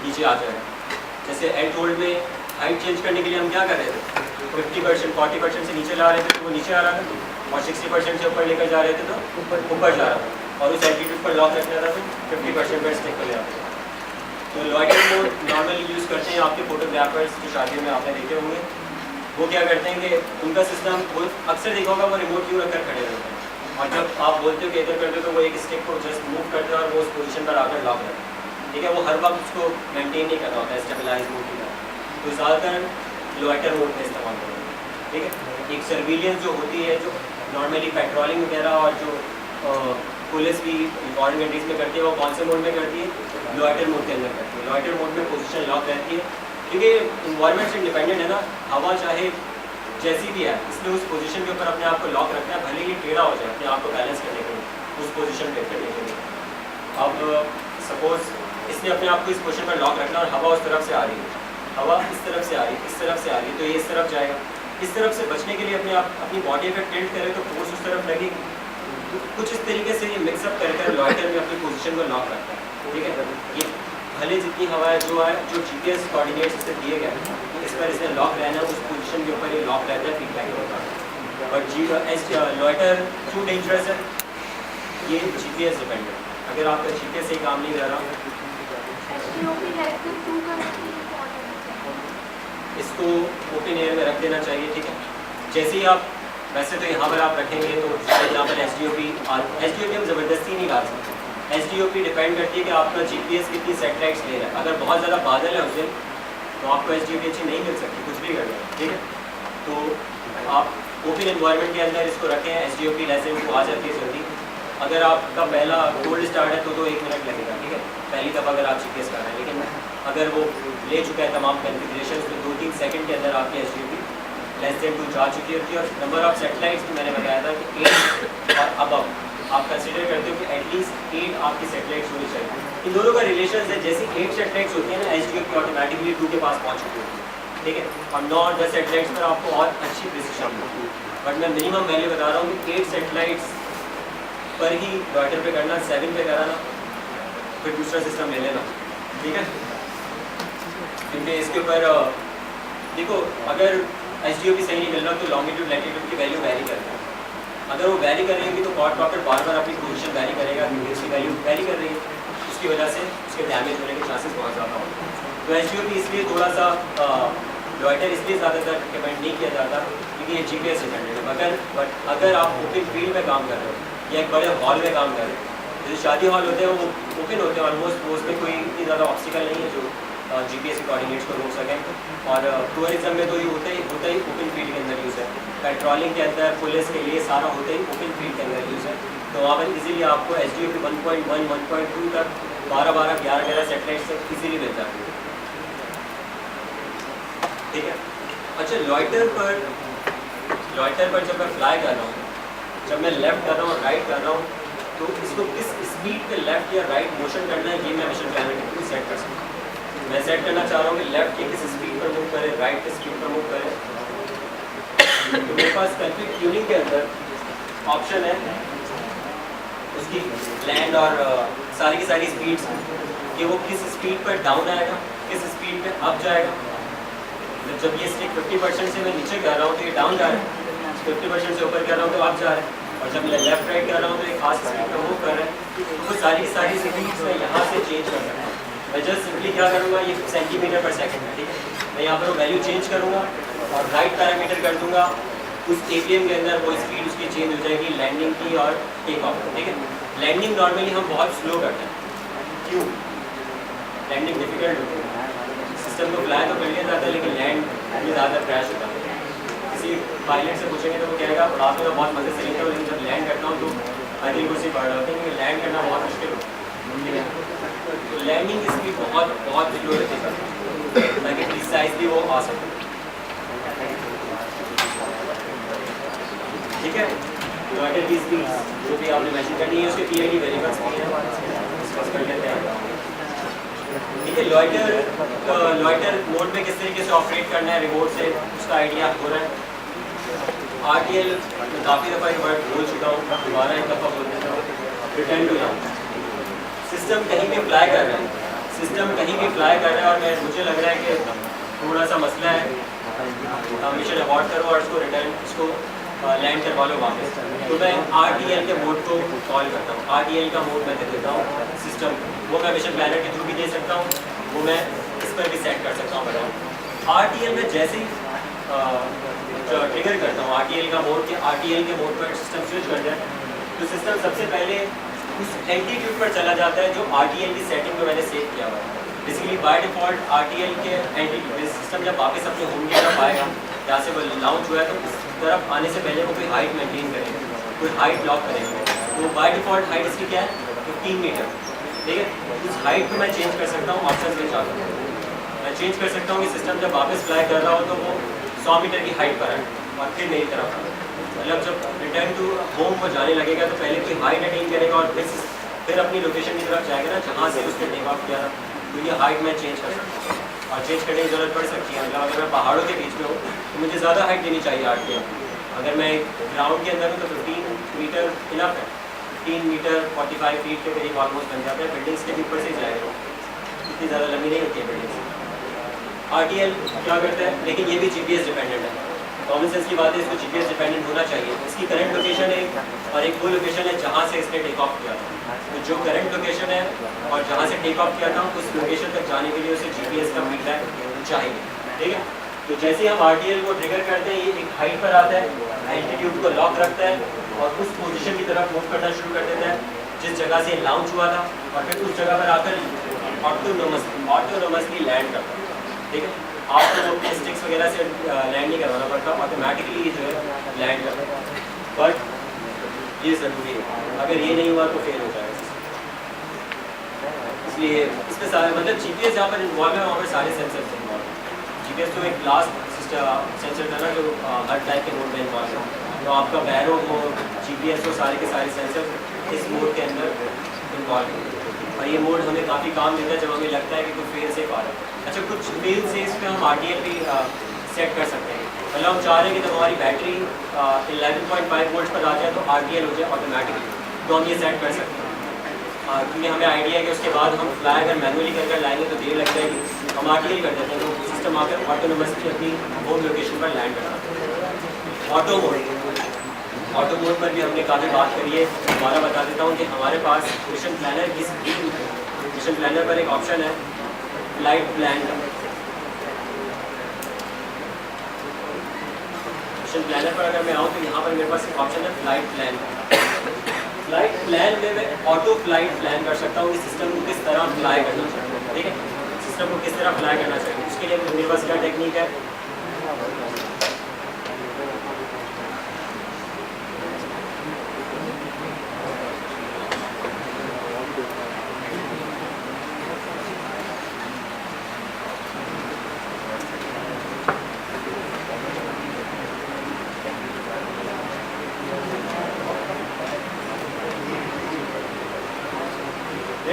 नीचे आ जाएगा। जैसे एंड होल्ड में हाइट चेंज करने के लिए हम क्या कर रहे थे, 50% 40% से नीचे ला रहे थे तो वो नीचे आ रहा था, और 60% से ऊपर लेकर जा रहे थे तो ऊपर जा रहा था, और उस एल्टीट्यूड पर लॉक रखना था तो 50% पर स्टिक कर ले आते थे। तो लॉइटर मोड नॉर्मली यूज़ करते हैं आपके फोटोग्राफर्स जो शादियों में आपने देखे होंगे, वो क्या करते हैं कि उनका सिस्टम वो अक्सर देखा होगा वो रिमोट क्यों रखकर खड़े रहते हैं, और जब आप बोलते हो कि इधर कर दो तो वो एक स्टिक को जस्ट मूव करते हैं और वो उस पोजीशन पर आकर लॉक रहता है। ठीक है, वो हर वक्त उसको मेंटेन नहीं करना होता है स्टेबलाइज मोड की तरह, तो ज़्यादातर लॉइटर मोड में इस्तेमाल करेंगे। ठीक है, एक सर्विलियंस जो होती है जो नॉर्मली पेट्रोलिंग वगैरह और जो पुलिस भी फॉरेन कंट्रीज में करती है, वो कौन से मोड में करती है, लॉइटर मोड के अंदर करती है। लॉइटर मोड में पोजीशन लॉक रहती है क्योंकि इन्वायरमेंट से डिपेंडेंट है ना, हवा चाहे जैसी भी है, इसलिए उस पोजीशन के ऊपर अपने आप को लॉक रखना है, भले ही टेढ़ा हो जाए अपने आप को बैलेंस करने के लिए, उस पोजीशन पे करने के लिए। अब सपोज इसने अपने आप को इस पोजीशन पर लॉक रखना और हवा उस तरफ से आ रही है, हवा इस तरफ से आ रही है, इस तरफ से आ रही है, तो ये इस तरफ जाएगा। इस तरफ से बचने के लिए अपने आप अपनी बॉडी अगर टिल्ट करे तो फोर्स उस तरफ लगेगी, तो कुछ इस तरीके से ये मिक्सअप कर लॉइटर में अपनी पोजीशन को लॉक रखता है। ठीक है, ये भले जितनी हवा है जो GPS कोऑर्डिनेट्स इससे दिए गए इस पर इसने लॉक रहना है, उस पोजीशन के ऊपर ये लॉक रहता है, फीडबैक होता है। बट लॉइटर क्यों डेंजरस है, ये GPS डिपेंडेंट, अगर आपका GPS से काम नहीं कर रहा इसको ओपन एयर में रख देना चाहिए। ठीक है, जैसे ही आप वैसे तो यहाँ पर आप रखेंगे तो यहाँ पर HDOP हम ज़बरदस्ती नहीं डाल सकते, HDOP डिपेंड करती है कि आपका GPS कितनी सेटेलाइट्स ले रहा है। अगर बहुत ज़्यादा बादल है उस दिन तो आपको HDOP अच्छी नहीं मिल सकती, कुछ भी कर लें। ठीक है, तो आप ओपन एनवायरनमेंट के अंदर इसको रखें, HDOP लेसन को आ जाती है जल्दी। अगर आपका पहला कोल्ड स्टार्ट है तो 1 मिनट लगेगा। ठीक है, पहली दफ़ा अगर आप GPS कर रहे हैं, लेकिन अगर वो ले चुका है तमाम कन्फिग्रेशन तो 2-3 सेकंड के अंदर आपकी HDOP लेस देन 2 जा चुकी होती है। और नंबर ऑफ सेटेलाइट्स भी मैंने बताया था कि 8 और अब आप कंसिडर करते हो कि एटलीस्ट 8 आपकी सेटेलाइट्स होनी चाहिए। इन दोनों का रिलेशन है, जैसे 8 सेटेलाइट्स होती है ना HDOP ऑटोमेटिकली 2 के पास पहुँच चुकी होती है। ठीक है, और 9 और 10 सेटेलाइट्स पर आपको और अच्छी प्रिसिशन मिलती है, बट मैं मिनिमम वैल्यू बता रहा हूँ कि 8 सेटेलाइट्स पर ही लॉइटर पे करना, 7 पे कराना, फिर दूसरा सिस्टम ले लेना। ठीक है, क्योंकि इसके ऊपर देखो अगर HDOP सही नहीं मिल रहा तो लॉन्गिट्यूड लैटिट्यूड की वैल्यू वैरी करती है। अगर वो वैरी कर रही होगी तो क्वाड प्लॉटर बार बार अपनी पोजीशन वैरी करेगा क्योंकि उसकी वैल्यू वैरी कर रही है, उसकी वजह से उसके डैमेज होने के चांसेस बहुत ज़्यादा होते हैं। तो HDOP इसलिए थोड़ा सा लॉइटर इसलिए ज़्यादातर रिकमेंड नहीं किया जाता क्योंकि ये GPS डिपेंडेंट है। बट अगर आप ओपन फील्ड में काम कर रहे हो या एक बड़े हॉल में काम कर रहे हो, जैसे शादी हॉल होते हैं वो ओपन होते हैं ऑलमोस्ट, वो उसमें कोई इतनी ज़्यादा ऑब्स्टिकल नहीं है जो GPS के कोऑर्डिनेट्स को रोक सकें। और टूरिज्म में तो ये होता ही ओपन फील्ड के अंदर यूज़ है, पेट्रोलिंग के अंदर, पुलिस के लिए सारा होता ही ओपन फील्ड के अंदर यूज़ है। तो वहाँ पर इजीली आपको HDOP 1.1 1.2 तक 12 11 सेटेलाइट से इजीली मिल जाती है। ठीक है, अच्छा लॉइटर पर जब मैं फ्लाई कर रहा हूँ, जब मैं लेफ्ट कर रहा हूँ राइट कर रहा हूँ, तो इसको किस स्पीड पे लेफ्ट या राइट मोशन करना है ये मैं मिशन प्लानर के थ्रू सेट कर सकता हूँ। मैं सेट करना चाह रहा हूँ कि लेफ्ट की किस स्पीड पर मूव करे, राइट किस स्पीड पर मूव करे। तो मेरे पास कॉन्फ़िग ट्यूनिंग के अंदर ऑप्शन है उसकी लैंड और सारी की सारी स्पीड्स कि वो किस स्पीड पर डाउन आएगा, किस स्पीड पे अप जाएगा। जब ये स्टिक 50% से मैं नीचे कर रहा हूँ तो ये डाउन जा रहा है, 50% से ऊपर कर रहा हूँ तो अप जा रहा है, और जब मैं लेफ्ट राइट कर रहा हूँ तो एक खास स्पीड पर मूव कर रहा है। तो वो सारी स्पीड्स मैं यहाँ से चेंज कर सकता हूँ। मैं जस्ट सिंपली क्या करूँगा, ये सेंटीमीटर पर सेकंड है। ठीक है, मैं यहाँ पर वैल्यू चेंज करूँगा और राइट पैरामीटर कर दूँगा, उस APM के अंदर वो स्पीड उसकी चेंज हो जाएगी लैंडिंग की और टेक ऑफ। ठीक है, लैंडिंग नॉर्मली हम बहुत स्लो करते हैं, क्यों? लैंडिंग डिफिकल्ट होती है, सिस्टम को फ्लाई तो कर लिया जाता है लेकिन लैंड में ज़्यादा क्रैश होता है। किसी पायलट से पूछेंगे तो वो कहेगा उड़ाते में बहुत मज़े से लेता हूँ, लेकिन जब लैंड करता हूँ तो दिल को पड़ रहा होता है क्योंकि लैंड करना बहुत मुश्किल होता है। तो लैंडिंग की स्पीड बहुत बहुत स्लो रहती है ताकि प्रिसाइजली वो आ सके। ठीक है, लॉइटर की स्पीड जो भी आपने मेंशन करनी है उसके पीआईडी वेरिएबल्स भी हैं, डिस्कस कर लेते हैं। ठीक है, लॉइटर मोड में किस तरीके से ऑपरेट करना है रिमोट से, उसका आइडिया हो रहा है। RTL काफ़ी दफ़ा ये वर्ड बोल चुका हूँ, दोबारा एक दफ़ा बोल देता हूँ, रिटर्न टू लाउंज। सिस्टम कहीं भी फ्लाई कर रहा है, सिस्टम कहीं भी फ्लाई कर रहा है और मुझे लग रहा है कि थोड़ा सा मसला है, मिशन अबॉर्ट करो और इसको रिटर्न इसको लैंड करवा लो वापस। तो मैं RTL के मोड को कॉल करता हूँ, RTL का मोड मैं दे देता हूँ सिस्टम, वो मैं मिशन प्लानर के थ्रू भी दे सकता हूँ, वो मैं इस पर भी सेट कर सकता हूँ। बताऊँ RTL में जैसे ही ट्रिगर करता हूँ RTL का मोड के RTL के मोड पर सिस्टम स्विच कर जाए तो सिस्टम सबसे पहले उस एल्टीट्यूड पर चला जाता है जो RTL की सेटिंग में मैंने सेव किया हुआ है। बेसिकली बाय डिफ़ॉल्ट RTL के एल्टीट्यूड सिस्टम जब वापस अपने होम की तरफ आएगा, जहाँ से वो लॉन्च हुआ है तो उस तरफ आने से पहले वो कोई हाइट मेंटेन करेंगे, कोई हाइट लॉक करेंगे। तो बाय डिफ़ॉल्ट हाइट इसकी क्या है, 15 मीटर। ठीक है, उस हाइट को मैं चेंज कर सकता हूँ, ऑप्शन में जाकर मैं चेंज कर सकता हूँ कि सिस्टम जब वापस फ्लाई कर रहा हो तो वो 100 मीटर की हाइट पर है और फिर मेरी तरफ आए। मतलब जब रिटर्न टू होम वो जाने लगेगा तो पहले कोई हाइट अटेन करेगा और फिर अपनी लोकेशन की तरफ जाएगा ना जहाँ से उसने टेक ऑफ किया था। तो ये हाइट मैं चेंज कर सकता हूँ और चेंज करने की ज़रूरत पड़ सकती है। मतलब अगर मैं पहाड़ों के बीच में हूँ तो मुझे ज़्यादा हाइट देनी चाहिए RTL। अगर मैं ग्राउंड के अंदर हूँ तो 15 मीटर इनफ है, 15 मीटर 45 फीट के करीब ऑलमोस्ट बन जाता है। बिल्डिंग्स के ऊपर से जाएगा, इतनी ज़्यादा लंबी नहीं होती है बिल्डिंग्स। RTL क्या करता है, लेकिन ये भी GPS डिपेंडेंट है। कॉमन सेंस की बात है, इसको GPS डिपेंडेंट होना चाहिए। इसकी करंट लोकेशन है और एक वो लोकेशन है जहाँ से इसने टेक ऑफ किया था। तो जो करंट लोकेशन है और जहाँ से टेक ऑफ किया था उस लोकेशन तक जाने के लिए उसे GPS का फीडबैक चाहिए। ठीक है, तो जैसे ही हम RTL को ट्रिगर करते हैं ये एक हाइट पर आता है, एल्टीट्यूड को लॉक रखता है और उस पोजीशन की तरफ मूव करना शुरू कर देता है जिस जगह से लॉन्च हुआ था और फिर उस जगह पर आकर ऑटोनोमसली लैंड करता है। ठीक है, आपको वो अपने स्टिक्स वगैरह से लैंड नहीं करवाना पड़ता, ऑटोमेटिकली जो है लैंड करता है। बट ये ज़रूरी है, अगर ये नहीं हुआ तो फेल हो जाएगा। इसलिए इसमें सारे मतलब GPS जहाँ पर इन्वॉल्व है वहाँ पर सारे सेंसर इन्वॉल्व है। GPS तो एक लास्ट सेंसर था ना जो हर टाइप के मोड में इन्वॉल्व है। तो आपका बैरो हो, GPS हो, सारे के सारे सेंसर इस मोड के अंदर इन्वॉल्व है। और ये मोड हमें काफ़ी काम देता है जब हमें लगता है कि कोई फेल सेफ आ रहा है। अच्छा, कुछ फेल सेफ पे हम RTL भी सेट कर सकते हैं। मतलब हम चाह रहे हैं कि जब हमारी बैटरी 11.5 वोल्ट पर आ जाए तो RTL हो जाए ऑटोमेटिकली, तो हम ये सेट कर सकते हैं। क्योंकि हमें आइडिया है कि उसके बाद हम फ्लाई अगर मैनुअली कर लाएंगे तो देर लग जाएगी, हम RTL कर देते हैं तो सिस्टम आकर ऑटोनोमसली अपनी होम लोकेशन पर लैंड करता है। ऑटो मोड पर भी हमने काफ़ी बात करी है, दोबारा बता देता हूँ कि हमारे पास मिशन प्लानर की स्क्रीन, मिशन प्लानर पर एक ऑप्शन है फ्लाइट प्लान का। मिशन प्लानर पर अगर मैं आऊँ तो यहाँ पर मेरे पास एक ऑप्शन है फ्लाइट प्लान का। फ्लाइट प्लान में मैं ऑटो फ्लाइट प्लान कर सकता हूँ कि सिस्टम को किस तरह फ्लाई करना चाहिए। ठीक है, सिस्टम को किस तरह फ्लाई करना चाहिए, उसके लिए मेरे पास क्या टेक्निक है,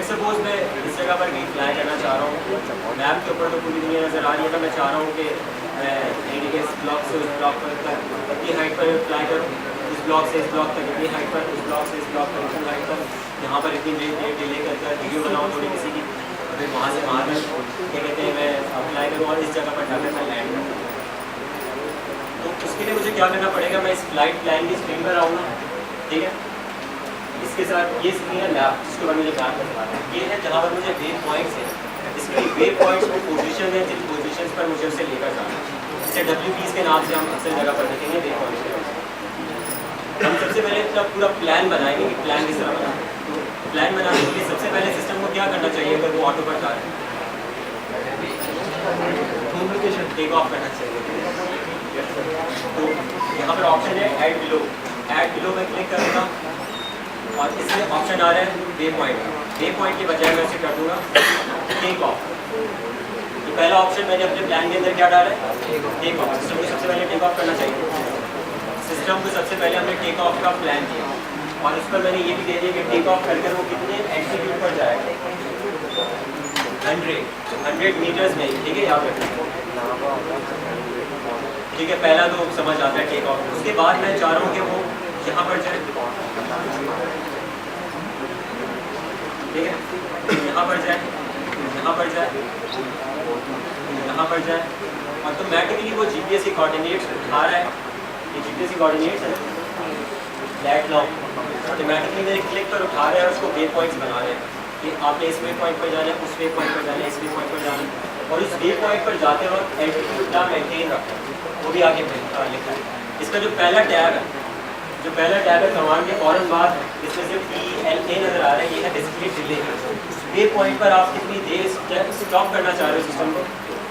सपोज मैं इस जगह पर कहीं फ्लाई करना चाह रहा हूँ, मैप के ऊपर तो पूरी दुनिया नज़र आ रही है, तो मैं चाह रहा हूँ कि मैं इस ब्लॉक से उस ब्लॉक पर तक इतनी हाइट पर फ्लाई करूँ, इस ब्लॉक से इस ब्लॉक तक इतनी हाइट पर, इस ब्लॉक से इस ब्लॉक तक इतनी हाइट पर, यहाँ पर इतनी देर डिले कर वीडियो बनाऊँ थोड़ी किसी की, फिर वहाँ से वहाँ तक क्या कहते हैं मैं फ्लाई करूँ और इस जगह पर जाकर मैं लैंड करूँ। तो उसके लिए मुझे क्या करना पड़ेगा, मैं इस फ्लाइट प्लान की स्क्रीन पर आऊँगा। ठीक है, इसके साथ ये स्क्रीन है मैप, जिसके बाद मुझे मैप नजर आता है। ये है जहाँ पर मुझे वेव पॉइंट्स हैं, इसकी वेव पॉइंट्स की पोजीशन है, जिन पोजीशंस पर मुझे उसे लेकर जाना है। इसे WPs के नाम से हम अक्सर जगह पर देखेंगे वेव पॉइंट्स के नाम से। हम सबसे पहले अपना पूरा प्लान बनाएंगे कि प्लान किस तरह बनाएंगे। तो प्लान बनाने के लिए सबसे पहले सिस्टम को क्या करना चाहिए, अगर वो ऑटो पर जा रहे हैं टेक ऑफ करना चाहिए। तो यहाँ पर ऑप्शन है ऐड बिलो में क्लिक करूँगा और इसमें ऑप्शन आ रहा है वे पॉइंट के बजाय मैं इसे कर दूँगा टेक ऑफ। तो पहला ऑप्शन मैंने अपने प्लान के अंदर क्या डाला है, टेक ऑफ। सिस्टम को सबसे पहले टेक ऑफ करना चाहिए। सिस्टम को सबसे पहले हमने टेक ऑफ का प्लान किया और उस पर मैंने ये भी दे दिया कि टेक ऑफ कर वो कितने एल्टीट्यूड पर जाएगा, 100 मीटर्स में, ठीक है, याद रखना। ठीक है, पहला तो समझ आता है टेक ऑफ। उसके बाद मैं चाह रहा हूँ कि वो यहाँ पर जाए, ठीक है, यहाँ पर जाए, यहाँ पर जाए, यहाँ पर जाए, ऑटोमेटिकली वो जीपीएस के कोऑर्डिनेट्स उठा रहा है। ये जीपीएस के कोऑर्डिनेट्स है दैट लॉन्ग, ऑटोमेटिकली मेरे क्लिक पर उठा रहा है और उसको वे पॉइंट्स बना रहे हैं कि आपने इस वे पॉइंट पर जाना है, उस वे पॉइंट पर जाना है, इस वे पॉइंट पर जाना है। और इस वे पॉइंट पर जाते वक्त एल्टीट्यूड क्या मेंटेन रखना है वो भी आगे लिखा है। इसका जो पहला टैब है कमांड के फौरन बाद इसमें से PLA नज़र आ रहा है, ये है डिस्क्रीट डिले। वे पॉइंट पर आप कितनी देर स्टॉप करना चाह रहे हो सिस्टम को,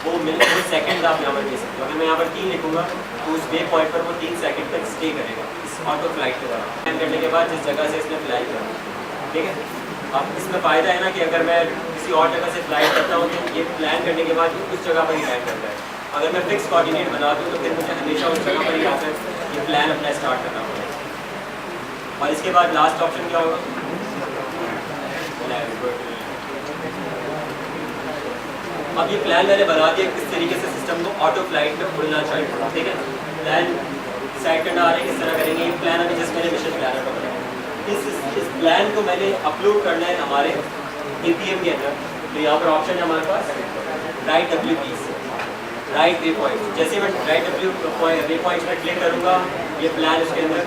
वो मिनट सेकंड आप यहाँ पर दे सकते हो। अगर मैं यहाँ पर 3 लिखूँगा तो उस वे पॉइंट पर वो 3 सेकंड तक स्टे करेगा इस ऑटो फ्लाइट के द्वारा। प्लान करने के बाद जिस जगह से इसने फ्लाई किया, ठीक है। अब इसमें फ़ायदा है ना कि अगर मैं किसी और जगह से फ्लाइट करता हूँ तो ये प्लान करने के बाद उस जगह पर ही लैंड करता है। अगर मैं फिक्स कोऑर्डिनेट बना दूँ तो फिर मुझे हमेशा उस जगह पर ही आकर ये प्लान अपना स्टार्ट करना पड़ेगा। और इसके बाद लास्ट ऑप्शन क्या होगा, अब ये प्लान मैंने बना दिया किस तरीके से सिस्टम को ऑटो फ्लाइट में उड़ना चाहिए, ठीक है। प्लान डिसाइड करना आ रहा है किस तरह करेंगे। ये प्लान अभी जस्ट मैंने मिशन प्लानर का बनाया। इस प्लान को मैंने अपलोड करना है हमारे APM के अंदर। तो यहाँ पर ऑप्शन है हमारे पास write WPs, write waypoint. जैसे मैं राइट वे पॉइंट पर क्लिक करूँगा ये प्लान उसके अंदर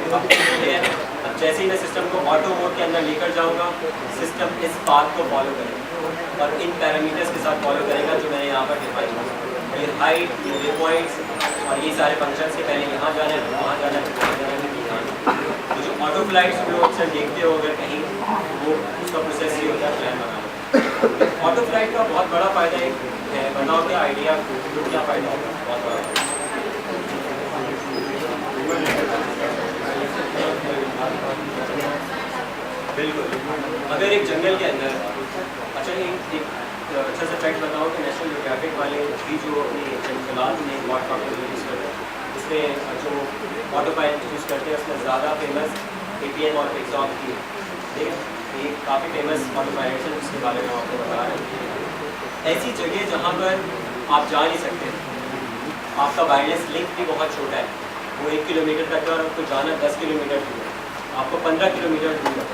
है। अब जैसे ही मैं सिस्टम को ऑटो मोड के अंदर लेकर जाऊँगा सिस्टम इस पाथ को फॉलो करेगा और इन पैरामीटर्स के साथ फॉलो करेगा जो मैंने यहाँ पर डिफाइन किया। ये हाइट, ये वे पॉइंट्स और ये सारे फंक्शंस के पहले यहाँ जाना है, वहाँ जाना है, वहाँ जाना है। तो जो ऑटो फ्लाइट्स लोग अक्सर देखते हो अगर कहीं, वो उसका प्रोसेस ये होता है प्लान बनाना। ऑटो फ्लाइट का बहुत बड़ा फ़ायदा है, बताओ क्या आइडिया, क्या फ़ायदा होगा, बहुत बड़ा। बिल्कुल, अगर एक जंगल के अंदर, अच्छा एक अच्छा सा फैक्ट बताओ कि नेशनल ज्योग्राफिक वाले भी जो अपनी जंगलात में यूज़ करते हैं उसमें जो ऑटो पायलट यूज़ करते हैं उसमें ज़्यादा फेमस APM और एग्जॉम की, ठीक है। ये काफ़ी फेमस ऑटो पायलट है जिसके बारे में आपको बता रहे हैं। ऐसी जगह जहाँ पर आप जा नहीं सकते, आपका वायरलेस लिंक भी बहुत छोटा है, वो 1 किलोमीटर तक है और आपको जाना 10 किलोमीटर दूर है, आपको 15 किलोमीटर दूर है।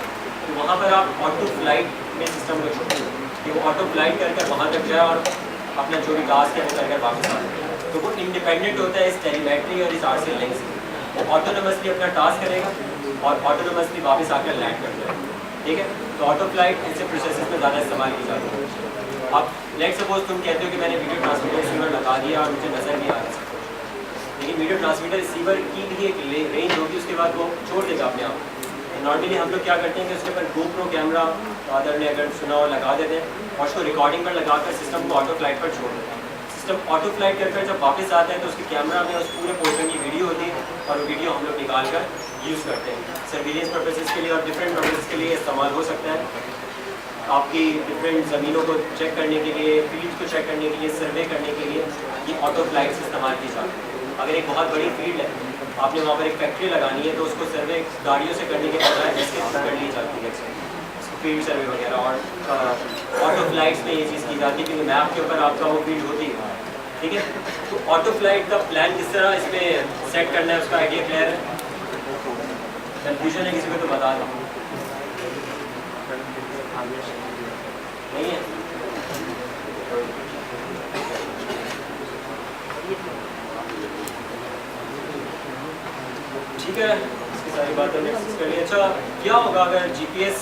तो वहाँ पर आप ऑटो फ्लाइट में सिस्टम को छोड़ते हैं कि वो ऑटो फ्लाइट कर वहाँ तक जाए और अपना जो भी टास्क है वो कर वापस आ जाए। तो वो इंडिपेंडेंट होता है इस टेलीमेट्री और इस RCL लिंक से। वो ऑटोनोमसली अपना टास्क करेगा और ऑटोनोमसली वापस आकर लैंड कर जाएगा, ठीक है। तो ऑटो फ्लाइट ऐसे प्रोसेस में ज़्यादा इस्तेमाल की जाती है। अब लेट्स सपोज तुम कहते हो कि मैंने वीडियो ट्रांसमीटर रिसीवर लगा दिया और मुझे नज़र नहीं आ रहा सब कुछ, लेकिन वीडियो ट्रांसमीटर रिसीवर की भी एक रेंज होगी, उसके बाद वो छोड़ देगा अपने आप। नॉर्मली हम लोग क्या करते हैं कि उसके ऊपर GoPro कैमरा फादर ने अगर सुना हो लगा देते हैं और उसको रिकॉर्डिंग पर लगाकर सिस्टम को ऑटो फ्लाइट पर छोड़ देते हैं। सिस्टम ऑटो फ्लाइट कर जब वापस आते हैं तो उसके कैमरा में उस पूरे पोर्शन की वीडियो होती है और वो वीडियो हम लोग निकाल कर यूज़ करते हैं। सर्विलेंस पर्पसेस के लिए और डिफरेंट पर्पसेस के लिए इस्तेमाल हो सकता है। आपकी डिफरेंट ज़मीनों को चेक करने के लिए, फील्ड को चेक करने के लिए, सर्वे करने के लिए ये ऑटो फ्लाइट्स इस्तेमाल की जाती है। अगर एक बहुत बड़ी फील्ड है, आपने वहाँ पर एक फैक्ट्री लगानी है तो उसको सर्वे गाड़ियों से करने के बजाय इसके थ्रू कर ली जाती है, फील्ड सर्वे वगैरह। और ऑटो फ्लाइट्स में ये चीज़ की जाती है क्योंकि मैप के ऊपर आपका वो फील्ड होती है, ठीक है। तो ऑटो फ्लाइट का प्लान किस तरह इसमें सेट करना है उसका आइडिया क्लियर है? कन्फ्यूजन है किसी को तो बता दो, नहीं है? ठीक है, इसकी सारी बातें डिस्कस कर ली। अच्छा, क्या होगा अगर GPS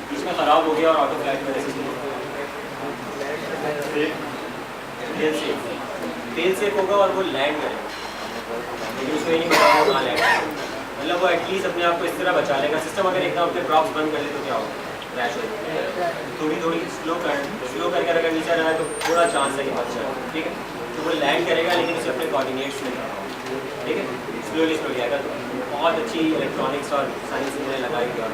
बीच में ख़राब हो गया और ऑटो फ्लाइट में फेल सेफ होगा और वो लैंड करेगा, लेकिन उसको ये नहीं पता वो कहाँ लैंड करेगा। मतलब वो एटलीस्ट अपने आप को इस तरह बचा लेगा। सिस्टम अगर एकदम अपने ड्रॉप्स बंद कर ले तो क्या होगा, क्रैश होगा। थोड़ी स्लो करके अगर नीचे रहा है तो थोड़ा चांस है कि बच जाए, ठीक है। तो वो लैंड करेगा लेकिन उसे अपने कोऑर्डिनेट्स में करना होगा, ठीक है, स्लोली स्लोली आएगा। तो बहुत अच्छी इलेक्ट्रॉनिक्स और साइंस इन्हें लगाई गई। और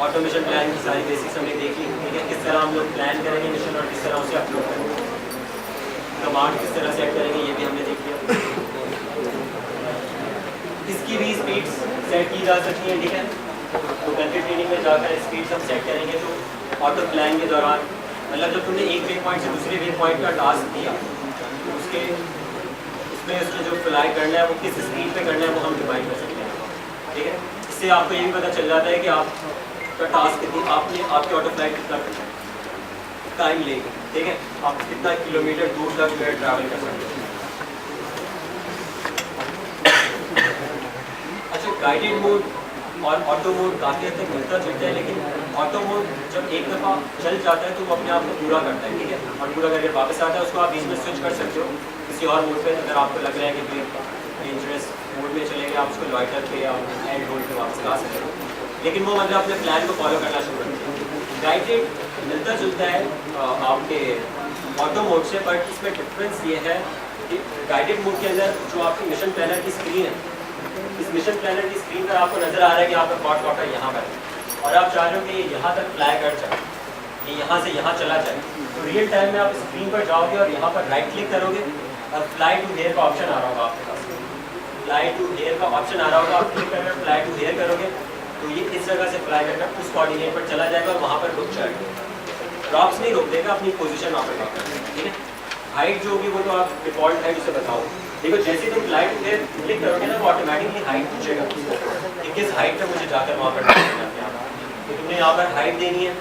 ऑटोमेशन प्लान की सारी बेसिक्स हमने देख ली, ठीक है, किस तरह हम लोग प्लान करेंगे मिशन और किस तरह उसे अपलोड करेंगे, कमांड किस तरह सेट करेंगे ये भी हमने देख लिया। इसकी भी स्पीड सेट की जा सकती है, ठीक है, तो कल के ट्रेनिंग में जाकर स्पीड हम सेट करेंगे। तो ऑटो प्लान के दौरान मतलब जब तुमने एक वेव पॉइंट से दूसरे वेव पॉइंट का टास्क दिया उसके उसमें जो फ्लाई करना है वो किस स्पीड पे करना है वो हम डिफाइन कर सकते हैं, ठीक है। इससे आपको ये भी पता चल जाता है कि आपका टास्क कितनी आपने आपके ऑटो फ्लाई कितना टाइम लेगी, ठीक है, आप कितना किलोमीटर दूर तक ट्रैवल कर सकते हैं। अच्छा, गाइडेड मोड और ऑटो मोड काफ़ी हद तक मिलता जुलता है, लेकिन ऑटो मोड जब एक दफ़ा चल जाता है तो वो अपने आप को पूरा करता है, ठीक है, और पूरा करके वापस आता है। उसको आप बीच में स्विच कर सकते हो किसी और मोड पे, अगर आपको लग रहा है कि डेंजरस मोड में चलेंगे आप उसको लॉइटर पे या एंड होल्ड पे वापस ला सकते हो, लेकिन वो मतलब अपने प्लान को फॉलो करना शुरू करते हैं। गाइडेड मिलता जुलता है आपके ऑटो मोड से, बट इसमें डिफरेंस ये है कि गाइडेड मोड के अंदर जो आपकी मिशन प्लानर की स्क्रीन है, इस मिशन प्लानर की स्क्रीन पर आपको नजर आ रहा है कि आपका कॉट वाटर यहाँ पर है और आप चाह रहे हो कि ये यहाँ तक फ्लाई कर जाए, ये यहाँ से यहाँ चला जाए। तो रियल टाइम में आप स्क्रीन पर जाओगे और यहाँ पर राइट क्लिक करोगे और फ्लाई टू हेयर का ऑप्शन आ रहा होगा आपके पास, फ्लाई टू हेयर का ऑप्शन आ रहा होगा, आप क्लिक करके फ्लाई टू हेयर करोगे तो ये इस जगह से फ्लाई करकर उस कोऑर्डिनेट पर चला जाएगा और वहाँ पर रुक जाएगा। ड्रॉप्स नहीं रोक देगा, अपनी पोजीशन वहाँ पर लॉक कर देगा, ठीक है। हाइट जो होगी वो तो आप डिफॉल्ट हाइट उसे बताओ, देखो जैसे तुम फ्लाई टू हेयर क्लिक करोगे ना वो ऑटोमेटिकली हाइट पूछेगा कि किस हाइट पे मुझे जाकर वहाँ पर तो तुमने यहाँ पर हाइट देनी है,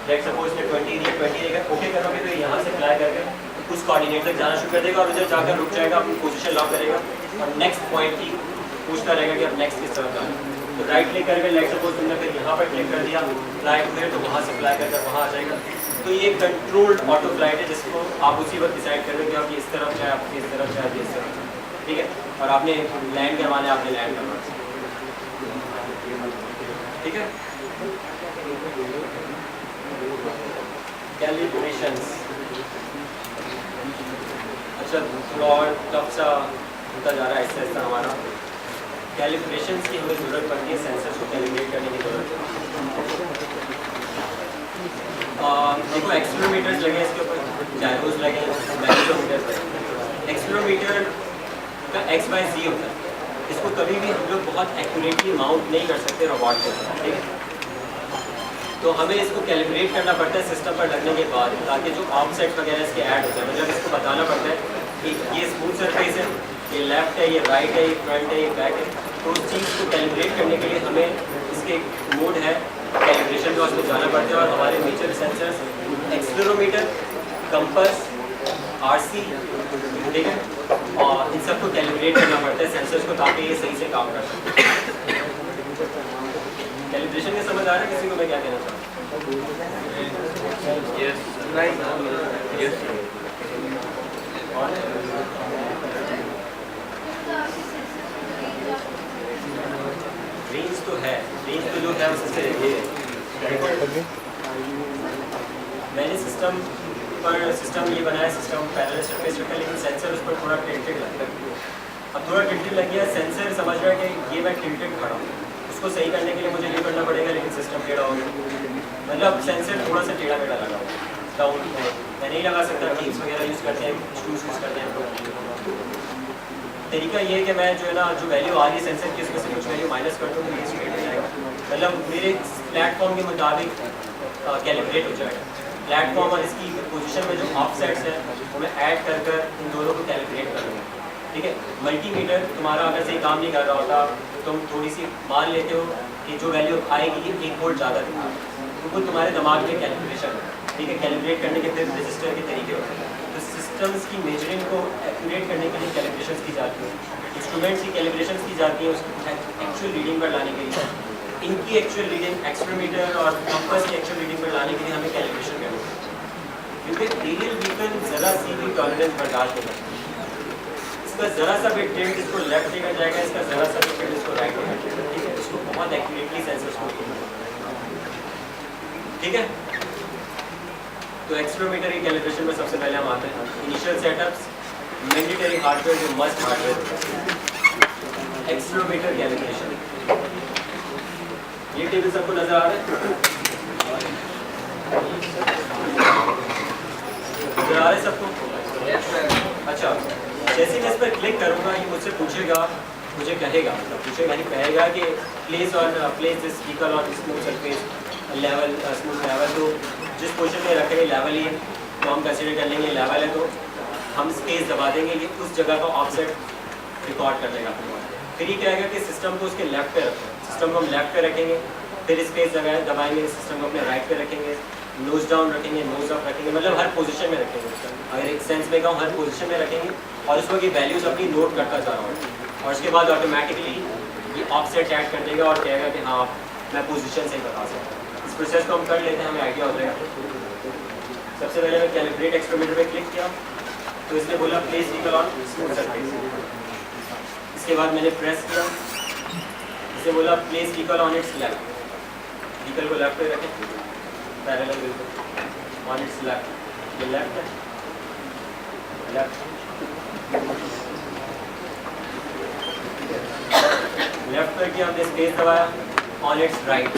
लेट सपोज में 20 दी, 20 देकर ओके करोगे तो यहाँ से फ्लाई करके उस कोऑर्डिनेट तक जाना शुरू कर देगा और उधर जाकर रुक जाएगा, अपनी पोजीशन लॉक करेगा और नेक्स्ट पॉइंट की पूछता रहेगा कि अब नेक्स्ट किस तरफ जाना है। तो राइट क्लिक करके लेट सपोज तुमने फिर यहाँ पर क्लिक कर दिया फ्लाई टू हेयर, तो वहाँ से फ्लाई करके वहाँ आ जाएगा। तो ये कंट्रोल्ड ऑटो फ्लाइट है जिसको आप उसी वक्त डिसाइड कर रहे हो कि आप इस तरफ जाए, आप इस तरफ जाए, इस तरफ जाए, ठीक है, और आपने लैंड करवाना है, आपने लैंड करवाना, ठीक है। कैलिब्रेशंस, अच्छा थोड़ा और टफ सा होता जा रहा है ऐसा ऐसा हमारा। कैलिब्रेशंस की हमें ज़रूरत पड़ती है, सेंसर्स को कैलिब्रेट करने की ज़रूरत है। देखो एक्सीलरोमीटर्स लगे इसके ऊपर, जायरोस लगे, मैग्नेटोमीटर्स लगे। एक्सीलरोमीटर का XYZ होता है, इसको कभी भी हम लोग बहुत एक्यूरेटली माउंट नहीं कर सकते रोबोट के साथ, ठीक है। तो हमें इसको कैलिब्रेट करना पड़ता है सिस्टम पर लगने के बाद, ताकि जो ऑफसेट वगैरह इसके ऐड हो जाए। मतलब इसको बताना पड़ता है कि ये स्मूथ सरफेस है, ये लेफ्ट है, ये राइट है, ये फ्रंट है, ये बैक है। तो उस चीज़ को कैलिब्रेट करने के लिए हमें इसके मोड है कैलिब्रेशन का, उसमें जाना पड़ता है। और हमारे major sensors accelerometer, compass, RC, ठीक है, और इन सबको कैलिब्रेट करना पड़ता है सेंसर्स को, ताकि ये सही से काम कर सके। कैलिब्रेशन का समझ आ रहा है किसी को मैं क्या कहना चाहूँ? रेंज तो है, रेंज तो जो है उससे ये मैंने सिस्टम ये बनाया, सिस्टम पैरेलल सरफेस रखा, लेकिन सेंसर उस पर थोड़ा टिल्टेड लगता है। अब थोड़ा टिल्टेड लग गया, सेंसर समझ रहा है कि ये मैं टिल्टेड खड़ा हूँ, उसको सही करने के लिए मुझे ये करना पड़ेगा, लेकिन सिस्टम टेढ़ा हो गया। मतलब सेंसर थोड़ा सा टेढ़ा मेढ़ा लगा हुआ, डाउन मैं नहीं लगा सकता। टीप्स वगैरह यूज़ करते हैं, शूज़ यूज़ करते हैं। तो तरीका ये है कि मैं जो है ना, जो वैल्यू आ रही है सेंसर की, उसमें से कुछ वैल्यू माइनस कर दूँ तो ये स्ट्रेट हो जाएगा। मतलब मेरे प्लेटफॉर्म के मुताबिक कैलिब्रेट हो जाएगा। प्लेटफॉर्म और इसकी पोजीशन में जो ऑफसेट्स हैं वो मैं ऐड कर कर इन दोनों को कैलिब्रेट कर लूँगा, ठीक है। मल्टीमीटर तुम्हारा अगर सही काम नहीं कर रहा होता, तुम थोड़ी सी मान लेते हो कि जो वैल्यू आएगी ये 1 वोल्ट ज़्यादा दिखा, तो वो तुम्हारे दिमाग में कैलिब्रेशन है, ठीक है। कैलिब्रेट करने के फिर रजिस्टर के तरीके होते हैं। तो सिस्टम्स की मेजरिंग को एक्यूरेट करने के लिए कैलिब्रेशन की जाती है, इंस्ट्रूमेंट्स की कैलिब्रेशन की जाती है उसको एक्चुअल रीडिंग पर लाने के लिए। इनकी एक्चुअल रीडिंग एक्सीलरोमीटर और कंपास की एक्चुअल रीडिंग पर लाने के लिए हमें कैलिब्रेशन करना है, क्योंकि एरियल व्हीकल ज़रा सी भी टॉलरेंस बर्दाश्त नहीं करता। इसका ज़रा सा भी टिल्ट इसको लेफ्ट लेकर जाएगा, इसका ज़रा सा भी टिल्ट इसको राइट लेकर जाएगा, ठीक है। इसको बहुत एक्यूरेटली सेंसर्स को, ठीक है। तो एक्सेलेरोमीटर की कैलिब्रेशन में सबसे पहले हम आते हैं इनिशियल सेटअप्स, मैंडेटरी हार्डवेयर जो मस्ट हार्डवेयर होता है। एक्सेलेरोमीटर कैलिब्रेशन, ये टेबल सबको नजर आ रहा है? नजर आ रहा है सबको? अच्छा, जैसे मैं इस पर क्लिक करूंगा ये मुझसे पूछेगा, मुझे कहेगा, मतलब पूछेगा नहीं, कहेगा कि place this vehicle on smooth surface level, smooth level. तो जिस पोजीशन में रखेंगे लेवल ही तो हम कंसीडर कर लेंगे लेवल है, तो हम स्पेस दबा देंगे कि उस जगह का ऑफसेट रिकॉर्ड कर लेगा। फिर ये कहेगा कि सिस्टम को उसके लेफ्ट पे रखें, सिस्टम को हम लेफ्ट पे रखेंगे, फिर स्पेस दबाएंगे, सिस्टम को अपने राइट पे रखेंगे, नोज डाउन रखेंगे, नोज अप रखेंगे, मतलब हर पोजीशन में रखेंगे। अगर एक सेंस में कहूँ हर पोजीशन में रखेंगे और उस वक्त ये वैल्यूज अपनी नोट करता जा रहा हूँ और उसके बाद ऑटोमेटिकली ये ऑफसेट ऐड कर देगा और कहेगा कि हाँ मैं पोजीशन से ही बता सकता हूँ। इस प्रोसेस को हम कर लेते हैं, हमें आइडिया हो जाएगा। सबसे पहले मैं कैलिब्रेट एक्सेलेरोमीटर पे क्लिक किया तो इसने बोला place vehicle on smooth surface. इसके बाद मैंने प्रेस किया, इसने बोला place vehicle on it's left, vehicle को लेफ्ट पे रखें पैरेलल बिल्कुल ऑन इट्स लेफ्ट, ये लेफ्ट है, लेफ्ट लेफ्ट पर किया हमने, स्पेस दबाया, on it's right,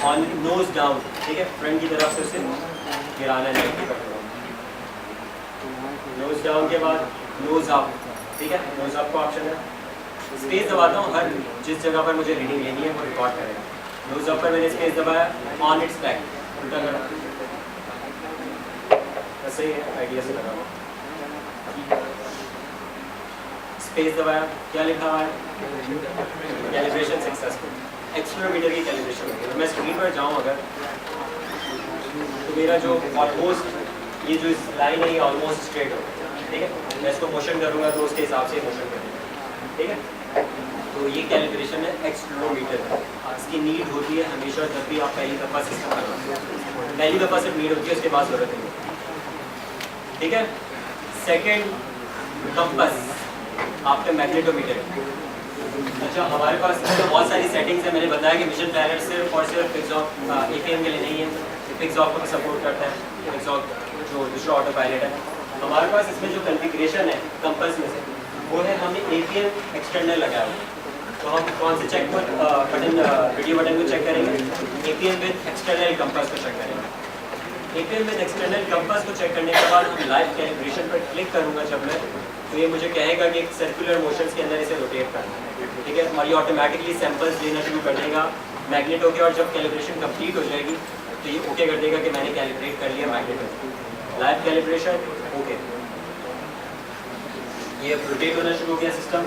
on nose down, ठीक है, फ्रंट की तरफ से उसे गिराना है, नोज डाउन के बाद नोज अप, ठीक है, नोज अप का ऑप्शन है। स्पेस दबाता हूँ, हर जिस जगह पर मुझे रीडिंग लेनी है वो रिकॉर्ड करेगा। नोज अप पर मैंने स्पेस दबाया, ऑन इट्स बैक, उल्टा करा, ऐसे ही है, आइडिया से लगा हुआ। स्पेस दबाया, क्या लिखा हुआ है? कैलिब्रेशन सक्सेसफुल, एक्सेलेरोमीटर की कैलिब्रेशन होगी। तो मैं स्क्रीन पर जाऊँ अगर तो मेरा जो ऑलमोस्ट ये जो लाइन है ये ऑलमोस्ट स्ट्रेट हो, ठीक है, मैं इसको मोशन करूँगा तो उसके हिसाब से मोशन करूँगा, ठीक है। तो ये कैलिब्रेशन है एक्सेलेरोमीटर है, इसकी नीड होती है हमेशा जब भी आप पहली दफ़ा सिस्टम करते हो, पहली दफ़ा सिर्फ नीड होती है, उसके बाद ज़रूरत नहीं होती, ठीक है। सेकेंड कंपस, आपका मैग्नेटोमीटर। अच्छा, हमारे पास तो बहुत सारी सेटिंग्स है, मैंने बताया कि मिशन प्लानर सिर्फ और सिर्फ फिक्सऑफ APM के लिए नहीं है, फिक्सऑफ को भी सपोर्ट करता है, फिक्सऑफ जो दूसरा ऑटो पायलट है। हमारे पास इसमें जो कॉन्फ़िगरेशन है कंपस में से वो है हमने APM एक्सटर्नल लगाया हुआ। तो हम कौन से चेक बटन, वीडियो बटन को चेक करेंगे, APM विद एक्सटर्नल कंपस को चेक करेंगे। APM विद एक्सटर्नल कंपस को चेक करने के बाद हम लाइव कैलिब्रेशन पर क्लिक करूँगा जब मैं, तो ये मुझे कहेगा कि एक सर्कुलर मोशंस के अंदर इसे रोटेट करना है, ठीक है, और ये ऑटोमेटिकली सैंपल्स लेना शुरू कर देगा मैग्नेटो के, और जब कैलिब्रेशन कंप्लीट हो जाएगी तो ये ओके कर देगा कि मैंने कैलिब्रेट कर लिया मैग्नेटो। लाइव कैलिब्रेशन ओके, ये रोटेट होना शुरू हो गया सिस्टम।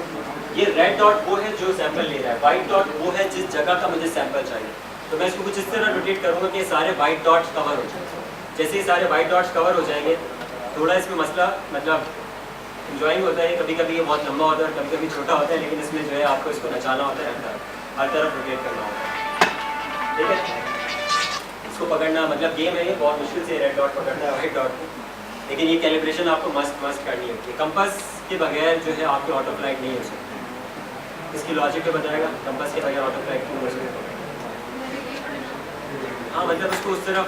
ये रेड डॉट वो है जो सैंपल ले रहा है, वाइट डॉट वो है जिस जगह का मुझे सैंपल चाहिए। तो मैं इसको कुछ इस तरह रोटेट करूँगा कि सारे वाइट डॉट्स कवर हो जाए। जैसे ही सारे वाइट डॉट्स कवर हो जाएंगे, थोड़ा इसमें मसला मतलब इंजॉइंग होता है, कभी कभी ये बहुत लंबा होता है, कभी कभी छोटा होता है, लेकिन इसमें जो है आपको इसको नचाना होता है, हर तरफ रोटेट करना होता है, ठीक है। इसको पकड़ना मतलब गेम है, ये बहुत मुश्किल से रेड डॉट पकड़ना है वाइट डॉट को, लेकिन ये कैलिब्रेशन आपको मस्त करनी होती है। कंपास के बगैर जो है आपकी ऑटो फ्लाइट नहीं हो सकती, इसकी लॉजिक तो बताएगा कंपास के बगैर ऑटो फ्लाइट क्यों हो सकती। हाँ, मतलब उसको उस तरफ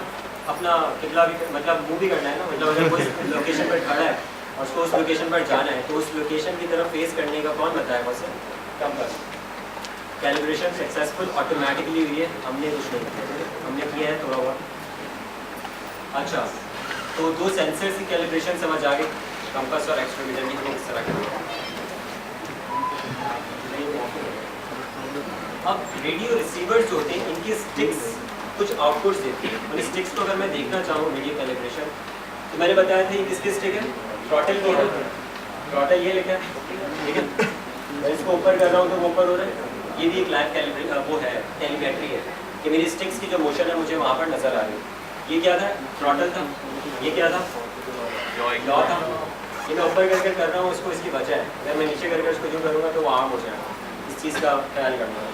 अपना कितना भी मतलब मूव भी करना है ना, मतलब अगर कोई लोकेशन पर खड़ा है और उसको उस लोकेशन पर जाना है तो उस लोकेशन की तरफ फेस करने का कौन बताएगा उसे? कंपास। कैलिब्रेशन सक्सेसफुल ऑटोमेटिकली हुई है, हमने कुछ नहीं किया, हमने किया है थोड़ा बहुत। अच्छा, तो दो सेंसर्स की कैलिब्रेशन समझ आ गई, कंपास और एक्सेलेरोमीटर की किस तरह करते हैं। अब रेडियो रिसीवर्स जो होते हैं इनकी स्टिक्स कुछ आउटपुट्स देती है। उन स्टिक्स को अगर मैं देखना चाहूँ वीडियो कैलिब्रेशन, तो मैंने बताया था ये किसकी स्टिक है, थ्रॉटल की है, थ्रॉटल ये लिखा है, ठीक है। मैं इसको ऊपर कर रहा हूँ तो वो ऊपर हो रहा है, ये भी एक लाइव कैलिब्रेशन वो है, टेलीमेट्री है कि मेरी स्टिक्स की जो मोशन है मुझे वहाँ पर नजर आ रही है। ये क्या था, थ्रॉटल था, ये क्या था, लॉ था। ये मैं ऊपर कर रहा हूँ उसको, इसकी वजह है अगर मैं नीचे करके उसको जो करूँगा तो वो आम हो जाएगा, इस चीज़ का ख्याल करना है,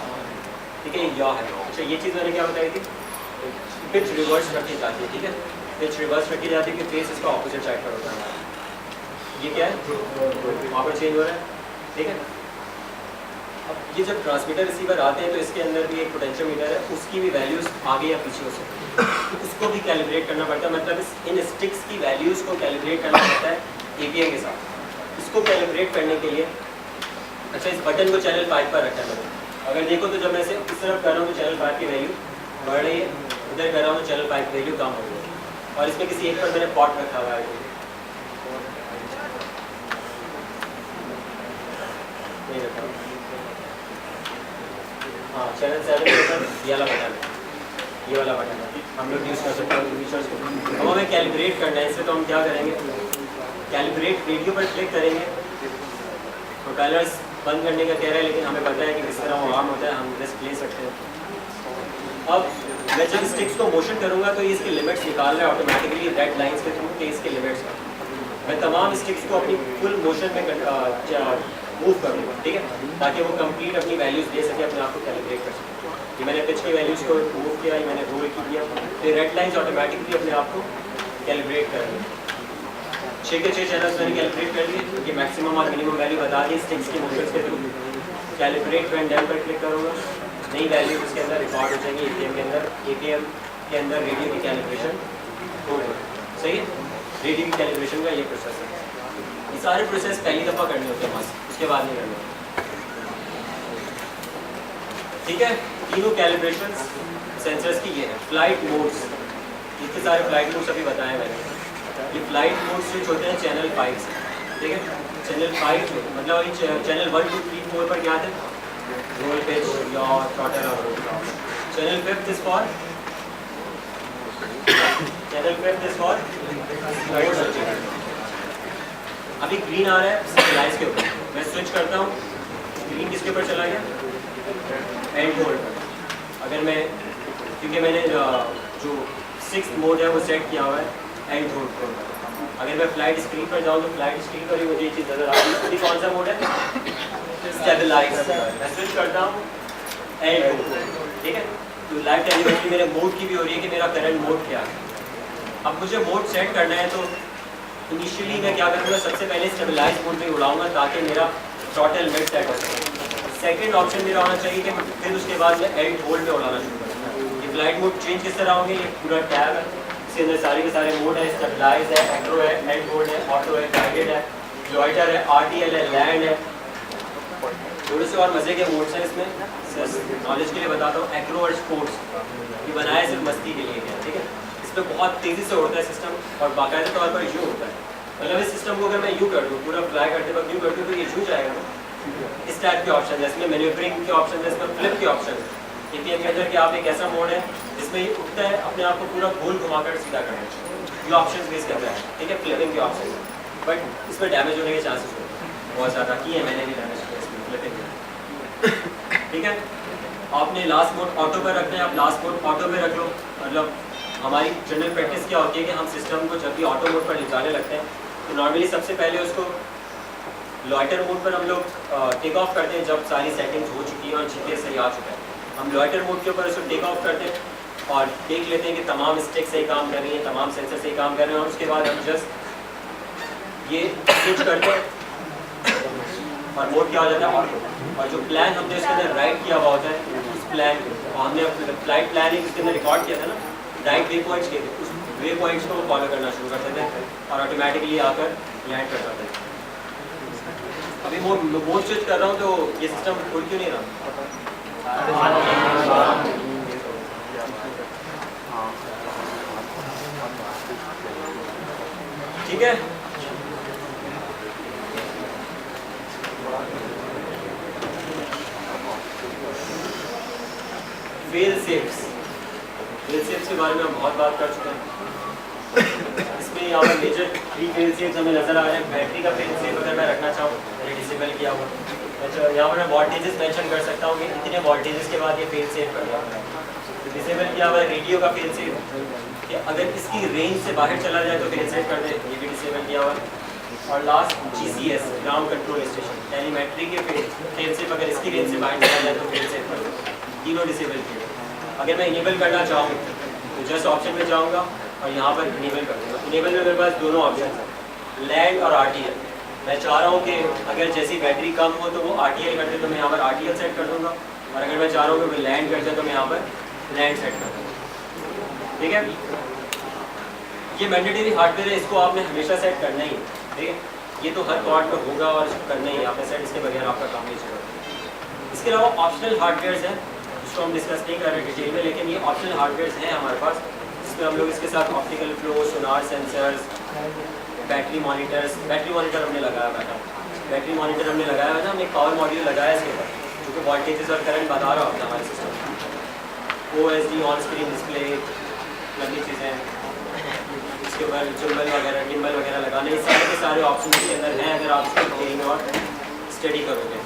ठीक है। यॉ है। अच्छा, ये चीज़ मैंने क्या बताई थी, पिच रिवर्स रखी जाती है, ठीक है, पिच रिवर्स रखी जाती है कि फेस इसका ऑपोजिट साइड पर होता है। ये क्या है, वहाँ पर चेंज हो रहा है, ठीक है। अब ये जब ट्रांसमीटर रिसीवर आते हैं तो इसके अंदर भी एक पोटेंशियोमीटर है, उसकी भी वैल्यूज़ आगे या पीछे हो सकती है, तो उसको भी कैलिब्रेट करना पड़ता है। मतलब इन स्टिक्स की वैल्यूज़ को कैलिब्रेट करना पड़ता है APM के साथ। इसको कैलिब्रेट करने के लिए अच्छा इस बटन को चैनल 5 पर रखना है। अगर देखो तो जब मैं इसे इस तरफ कर रहा हूँ तो चैनल 5 की वैल्यू बढ़ रही है, इधर कर रहा हूँ तो चैनल 5 की वैल्यू कम हो रही है। और इसमें किसी एक पर मैंने पॉट रखा हुआ है, नहीं रखा। हाँ, चैनल 7 के ऊपर ये वाला बटन है, ये वाला बटन है, हम लोग यूज़ कर सकते हैं फीचर्स को। अब हमें कैलिब्रेट करना है, इससे तो हम क्या करेंगे, कैलिब्रेट रेडियो पर क्लिक करेंगे। प्रोपेलर्स बंद करने का कह रहा है, लेकिन हमें पता है कि किस तरह वो आर्म होता है, हम रिस्क ले सकते हैं। अब मैं जब स्टिक्स को मोशन करूँगा तो ये इसके लिमिट्स निकाल रहा है ऑटोमेटिकली रेड लाइंस के थ्रू कि इसके लिमिट्स हैं। मैं तमाम स्टिक्स को अपनी फुल मोशन में मूव करूँगा, ठीक है, ताकि वो कंप्लीट अपनी वैल्यूज़ दे सके, अपने आप को कैलिब्रेट कर सके। ये मैंने पिच की वैल्यूज़ को मूव किया, ये मैंने रोल किया, तो रेड लाइन्स ऑटोमेटिकली अपने आप को कैलिब्रेट करेंगे। 6 के 6 चैनल्स मैंने कैलिब्रेट कर लिए, क्योंकि मैक्सिमम और मिनिमम वैल्यू बता दी स्टिक्स की मोशंस के थ्रू। कैलिब्रेट व्हेन डन पर क्लिक करूँगा, नई वैल्यू उसके अंदर रिकॉर्ड हो जाएंगी APM के अंदर। APM के अंदर रेडियो की कैलिब्रेशन हो गई, सही है। रेडियो की कैलिब्रेशन का ये प्रोसेस है। ये सारे प्रोसेस पहली दफ़ा करने होते हैं बस, उसके बाद नहीं करने, ठीक है। तीनों कैलिब्रेशन सेंसर्स की ये है। फ्लाइट मोड्स, इतने सारे फ्लाइट मोड्स अभी बताए मैंने। ये फ्लाइट मोड्स स्विच होते हैं चैनल 5 से, ठीक है। चैनल 5 में मतलब चैनल 1 2 3 4 पर क्या थे, रोल पिच, या थ्रॉटल और roll. Channel 5 is for mode switching. अभी ग्रीन आ रहा है स्टेबलाइज के ऊपर, मैं स्विच करता हूँ, ग्रीन किसके ऊपर चला गया, एंड होल्ड पर। अगर मैं, क्योंकि मैंने जो 6th मोड है वो सेट किया हुआ है एंड होल्ड पर। अगर मैं फ्लाइट स्क्रीन पर जाऊँ तो फ्लाइट स्क्रीन पर ही मुझे ये चीज़ नज़र आ रही है। कौन सा मोड है, स्टेबलाइज। मैं स्विच करता हूँ एंड होल्ड, ठीक है। तो लाइव टेलीमेट्री मेरे मोड की भी हो रही है कि मेरा करंट मोड क्या है। अब मुझे मोड सेट करना है, तो इनिशियली मैं क्या करूँगा, सबसे पहले स्टेबलाइज मोड में उड़ाऊँगा ताकि मेरा थ्रॉटल मिड सेट हो सके। सेकंड ऑप्शन मेरा होना चाहिए कि फिर उसके बाद मैं एंड होल्ड में उड़ाना शुरू करूँगा। ये फ्लाइट मोड चेंज किस तरह होंगे, ये पूरा टैब है, इसके अंदर सारे के सारे मोड है, स्टेबलाइज है, एक्रो है, एंड होल्ड है, ऑटो है, गाइडेड है, लॉइटर है, RTL है, लैंड है। थोड़े से और मज़े के मोड्स हैं इसमें, नॉलेज के लिए बताता हूँ। एक्रो और स्पोर्ट्स ये बनाया सिर्फ मस्ती के लिए है, ठीक है। इसमें बहुत तेज़ी से उड़ता है सिस्टम, और बाकायदा तौर पर यूँ होता है। मतलब इस सिस्टम को अगर मैं यूँ कर दूँ, पूरा फ्लाई करते वक्त यूँ कर दूँ, तो ये यूँ जाएगा ना। इस टाइप के ऑप्शन है इसमें, मैन्यूवरिंग के ऑप्शन है इसमें, फ्लिप के ऑप्शन है। APM के अंदर कि आप एक ऐसा मोड है जिसमें ये उठता है, अपने आप को पूरा गोल घुमाकर सीधा करना है, ये ऑप्शन बेस करता है, ठीक है। फ्लिपिंग के ऑप्शन है, बट इसमें डैमेज होने के चांसेस होते हैं, बहुत ज़्यादा किए हैं मैंने भी डैमेज किया इसमें फ्लिपिंग में, ठीक है। आपने लास्ट मोड ऑटो पर रखना है, आप लास्ट मोड ऑटो में रख लो। मतलब हमारी जनरल प्रैक्टिस क्या होती है कि हम सिस्टम को जब भी ऑटो मोड पर निकालने लगते हैं तो नॉर्मली सबसे पहले उसको लॉइटर मोड पर हम लोग टेक ऑफ करते हैं, जब सारी सेटिंग्स हो चुकी है और GPS सही आ चुका है। हम लॉइटर मोड के ऊपर उसको टेक ऑफ करते हैं और देख लेते हैं कि तमाम स्टिक सही काम कर रही हैं, तमाम सेंसर सही काम कर रहे हैं, और उसके बाद हम जस्ट ये स्विच करते हैं और मोड क्या हो जाता है, ऑटो। और जो प्लान हमने उसके अंदर राइट किया हुआ होता है, उस प्लान को हमने फ्लाइट प्लानिंग उसके अंदर रिकॉर्ड किया था ना, राइट वे पॉइंट्स के, उस वे पॉइंट्स को फॉलो करना शुरू करते थे और ऑटोमेटिकली आकर लैंड कर जाते थे। अभी मोड स्विच कर रहा हूँ तो ये सिस्टम खुल क्यों नहीं रहा, ठीक है। फेल सेफ्स के बारे में हम बहुत बात कर चुके हैं। इसमें यहाँ पर मेजर 3 फेल सेफ्स हमें नजर आ रहे हैं। बैटरी का फेल सेफ अगर मैं रखना चाहूँ, मैंने डिसेबल किया हुआ, अच्छा यहाँ पर मैं वोल्टेजेस मेंशन कर सकता हूँ कि इतने वोल्टेजेस के बाद ये फेल सेफ कर दिया, डिसेबल किया हुआ है। रेडियो का फेल सेफ कि अगर इसकी रेंज से बाहर चला जाए तो फेल सेफ कर दे, ये भी डिसेबल किया हुआ है। और last GCS ground control station telemetry के फेल सेफ, अगर इसकी रेंज से बाहर चला जाए तो फेल सेफ कर दे, तीनों डिसेबल किए। अगर मैं इनेबल करना चाहूँ तो जस्ट ऑप्शन में जाऊँगा और यहाँ पर इनेबल कर दूँगा। इनेबल में मेरे पास दोनों ऑप्शन हैं, लैंड और RTL। मैं चाह रहा हूँ कि अगर जैसी बैटरी कम हो तो वो RTL कर दे, तो मैं यहाँ पर RTL सेट कर दूँगा, और अगर मैं चाह रहा हूँ कि वो लैंड कर दे तो मैं यहाँ पर लैंड सेट कर दूँगा। ठीक है, ये मैंडेटरी हार्डवेयर है, इसको आपने हमेशा सेट करना ही है। ठीक है, ये तो हर कार्ड में होगा और इसको करना ही है आपने सेट, इसके बगैर आपका काम नहीं चलेगा। इसके अलावा ऑप्शनल हार्डवेयर हैं जिसको हम डिस्कस नहीं कर रहे डिटेल में, लेकिन ये ऑप्शनल हार्डवेयर हैं हमारे पास, जिसमें हम लोग इसके साथ optical flow, sonar sensors, battery monitors, battery monitor हमने लगाया हुआ था, बैटरी मॉनिटर हमने लगाया हुआ था, हमने एक पावर मॉड्यूल लगाया इसके ऊपर, क्योंकि वोल्टेजेस और करंट बता रहा होता है हमारे system. OSD on screen display, लंबी चीज़ें, इसके ऊपर चिम्बल वगैरह, टिम्बल वगैरह लगाने, इस सारे के सारे ऑप्शन इसके अंदर हैं। अगर आप इसको डिटेल में और स्टडी करोगे,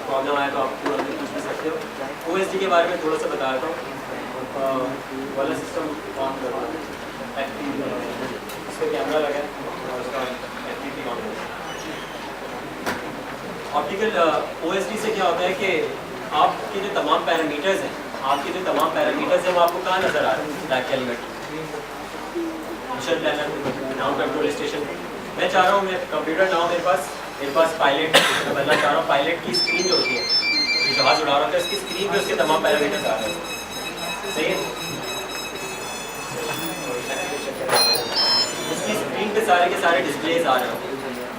प्रॉब्लम आए तो आप पूछ भी सकते हो। OSD के बारे में थोड़ा सा बता देता हूँ। वाला सिस्टम ऑन करना, इसका कैमरा लगा और उसका FTP ऑन है। ऑप्टिकल OSD से क्या होता है कि आपके जो तमाम पैरामीटर्स हैं, वो आपको कहाँ नज़र आ रहे हैं? Black telemetry, mission planner, ground control station. मैं चाह रहा हूँ, मैं कंप्यूटर ना हो मेरे पास पायलट बनना चाह रहा हूँ। पायलट की स्क्रीन जो होती है, जो जहाज उड़ा रहा होता है, उसकी स्क्रीन पे उसके तमाम पैरामीटर्स आ रहे हैं। सही है, उसकी स्क्रीन पे सारे के सारे डिस्प्लेज आ रहे होते हैं।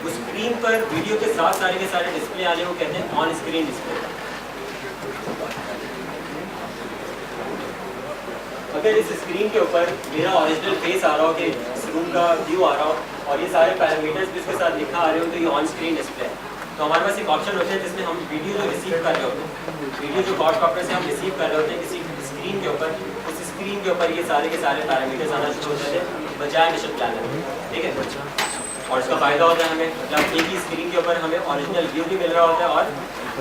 उस स्क्रीन पर वीडियो के साथ सारे के सारे डिस्प्ले आ रहे हो, कहते हैं ऑन स्क्रीन डिस्प्ले। अगर इस स्क्रीन के ऊपर मेरा ओरिजिनल फेस आ रहा हो, कि इस रूम का व्यू आ रहा हो, और ये सारे पैरामीटर्स भी उसके साथ लिखा आ रहे हो, तो ये ऑन स्क्रीन डिस्प्ले है। तो हमारे पास एक ऑप्शन होता है जिसमें हम वीडियो जो रिसीव कर रहे होते हैं, वीडियो जो क्वाडकॉप्टर से हम रिसीव कर रहे होते हैं किसी स्क्रीन के ऊपर, उस स्क्रीन के ऊपर ये सारे के सारे पैरामीटर्स आना शुरू होते हैं बजाय मिशन प्लानर। ठीक है, और इसका फ़ायदा होता है हमें, मतलब एक ही स्क्रीन के ऊपर हमें ओरिजिनल व्यू भी मिल रहा होता है और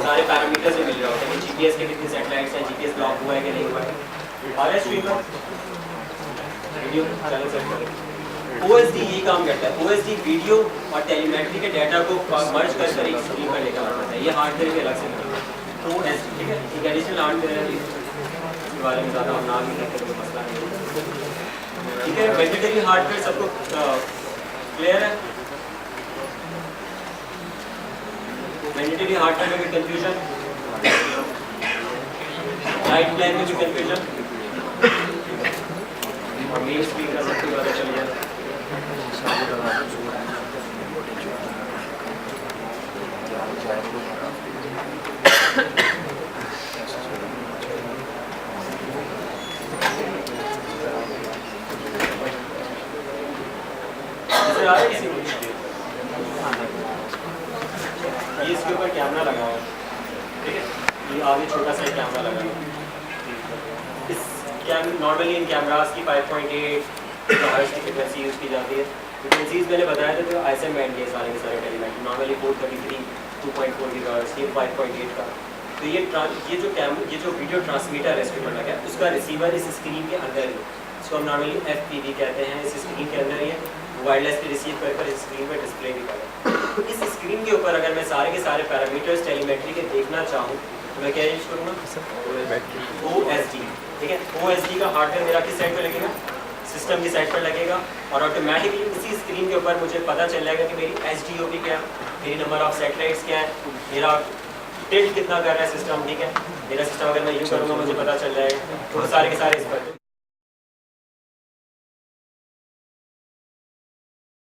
सारे पैरामीटर्स भी मिल रहे होते हैं कि GPS के कितने सैटेलाइट्स हैं, GPS ब्लॉक हुआ है कि नहीं हुआ है। RS वीडियो चैनल सेट करें। OSD यही काम करता है। OSD वीडियो और टेलीमेट्री के डाटा को मर्ज कर एक स्क्रीन पर लेकर आता है। ये हार्डवेयर भी अलग से करता है। OSD, ठीक है, एक एडिशनल हार्डवेयर है, इसके बारे में ज़्यादा हम नाम नहीं करते, कोई मसला नहीं। ठीक है, मैंडेटरी हार्डवेयर सबको क्लियर है? मैंडेटरी हार्डवेयर में भी कंफ्यूजन, लाइट प्लान में भी कंफ्यूजन, और मेन स्क्रीन का सबको पता चल गया। ये इसके ऊपर कैमरा लगा हुआ है, ठीक है, ये आगे छोटा सा कैमरा लगा हुआ है। नॉर्मली इन कैमरास की 5.8 GHz की फ्रिक्वेंसी यूज़ की जाती है। फ्रिक्वेंसीज मैंने बताया था, तो ISM बैंड के सारे टेलीमेट्री नॉर्मली 433, 2.4 GHz, ये 5.8 का। तो ये जो वीडियो ट्रांसमीटर है इसके ऊपर लगा है, उसका रिसीवर इस स्क्रीन के अंदर ही, इसको हम नॉर्मली FPV कहते हैं, इस स्क्रीन के अंदर ही है, वायरलेस पे रिसीव कर इस स्क्रीन पर डिस्प्ले भी करें। इस स्क्रीन के ऊपर अगर मैं सारे के सारे पैरामीटर्स टेलीमेट्री के देखना चाहूँ तो मैं क्या यूज़ करूँगा? OSD, ठीक है। OSD का हार्डवेयर मेरा किस साइड पर लगेगा? सिस्टम की साइड पर लगेगा, और ऑटोमेटिकली उसी स्क्रीन के ऊपर मुझे पता चल जाएगा कि मेरी HDOP क्या है, मेरी नंबर ऑफ सैटेलाइट्स क्या है, मेरा टिल्ट कितना कर रहा है सिस्टम, ठीक है। मेरा सिस्टम अगर मैं यूज़ करूँगा मुझे पता चल जाएगा। तो सारे के सारे इस पर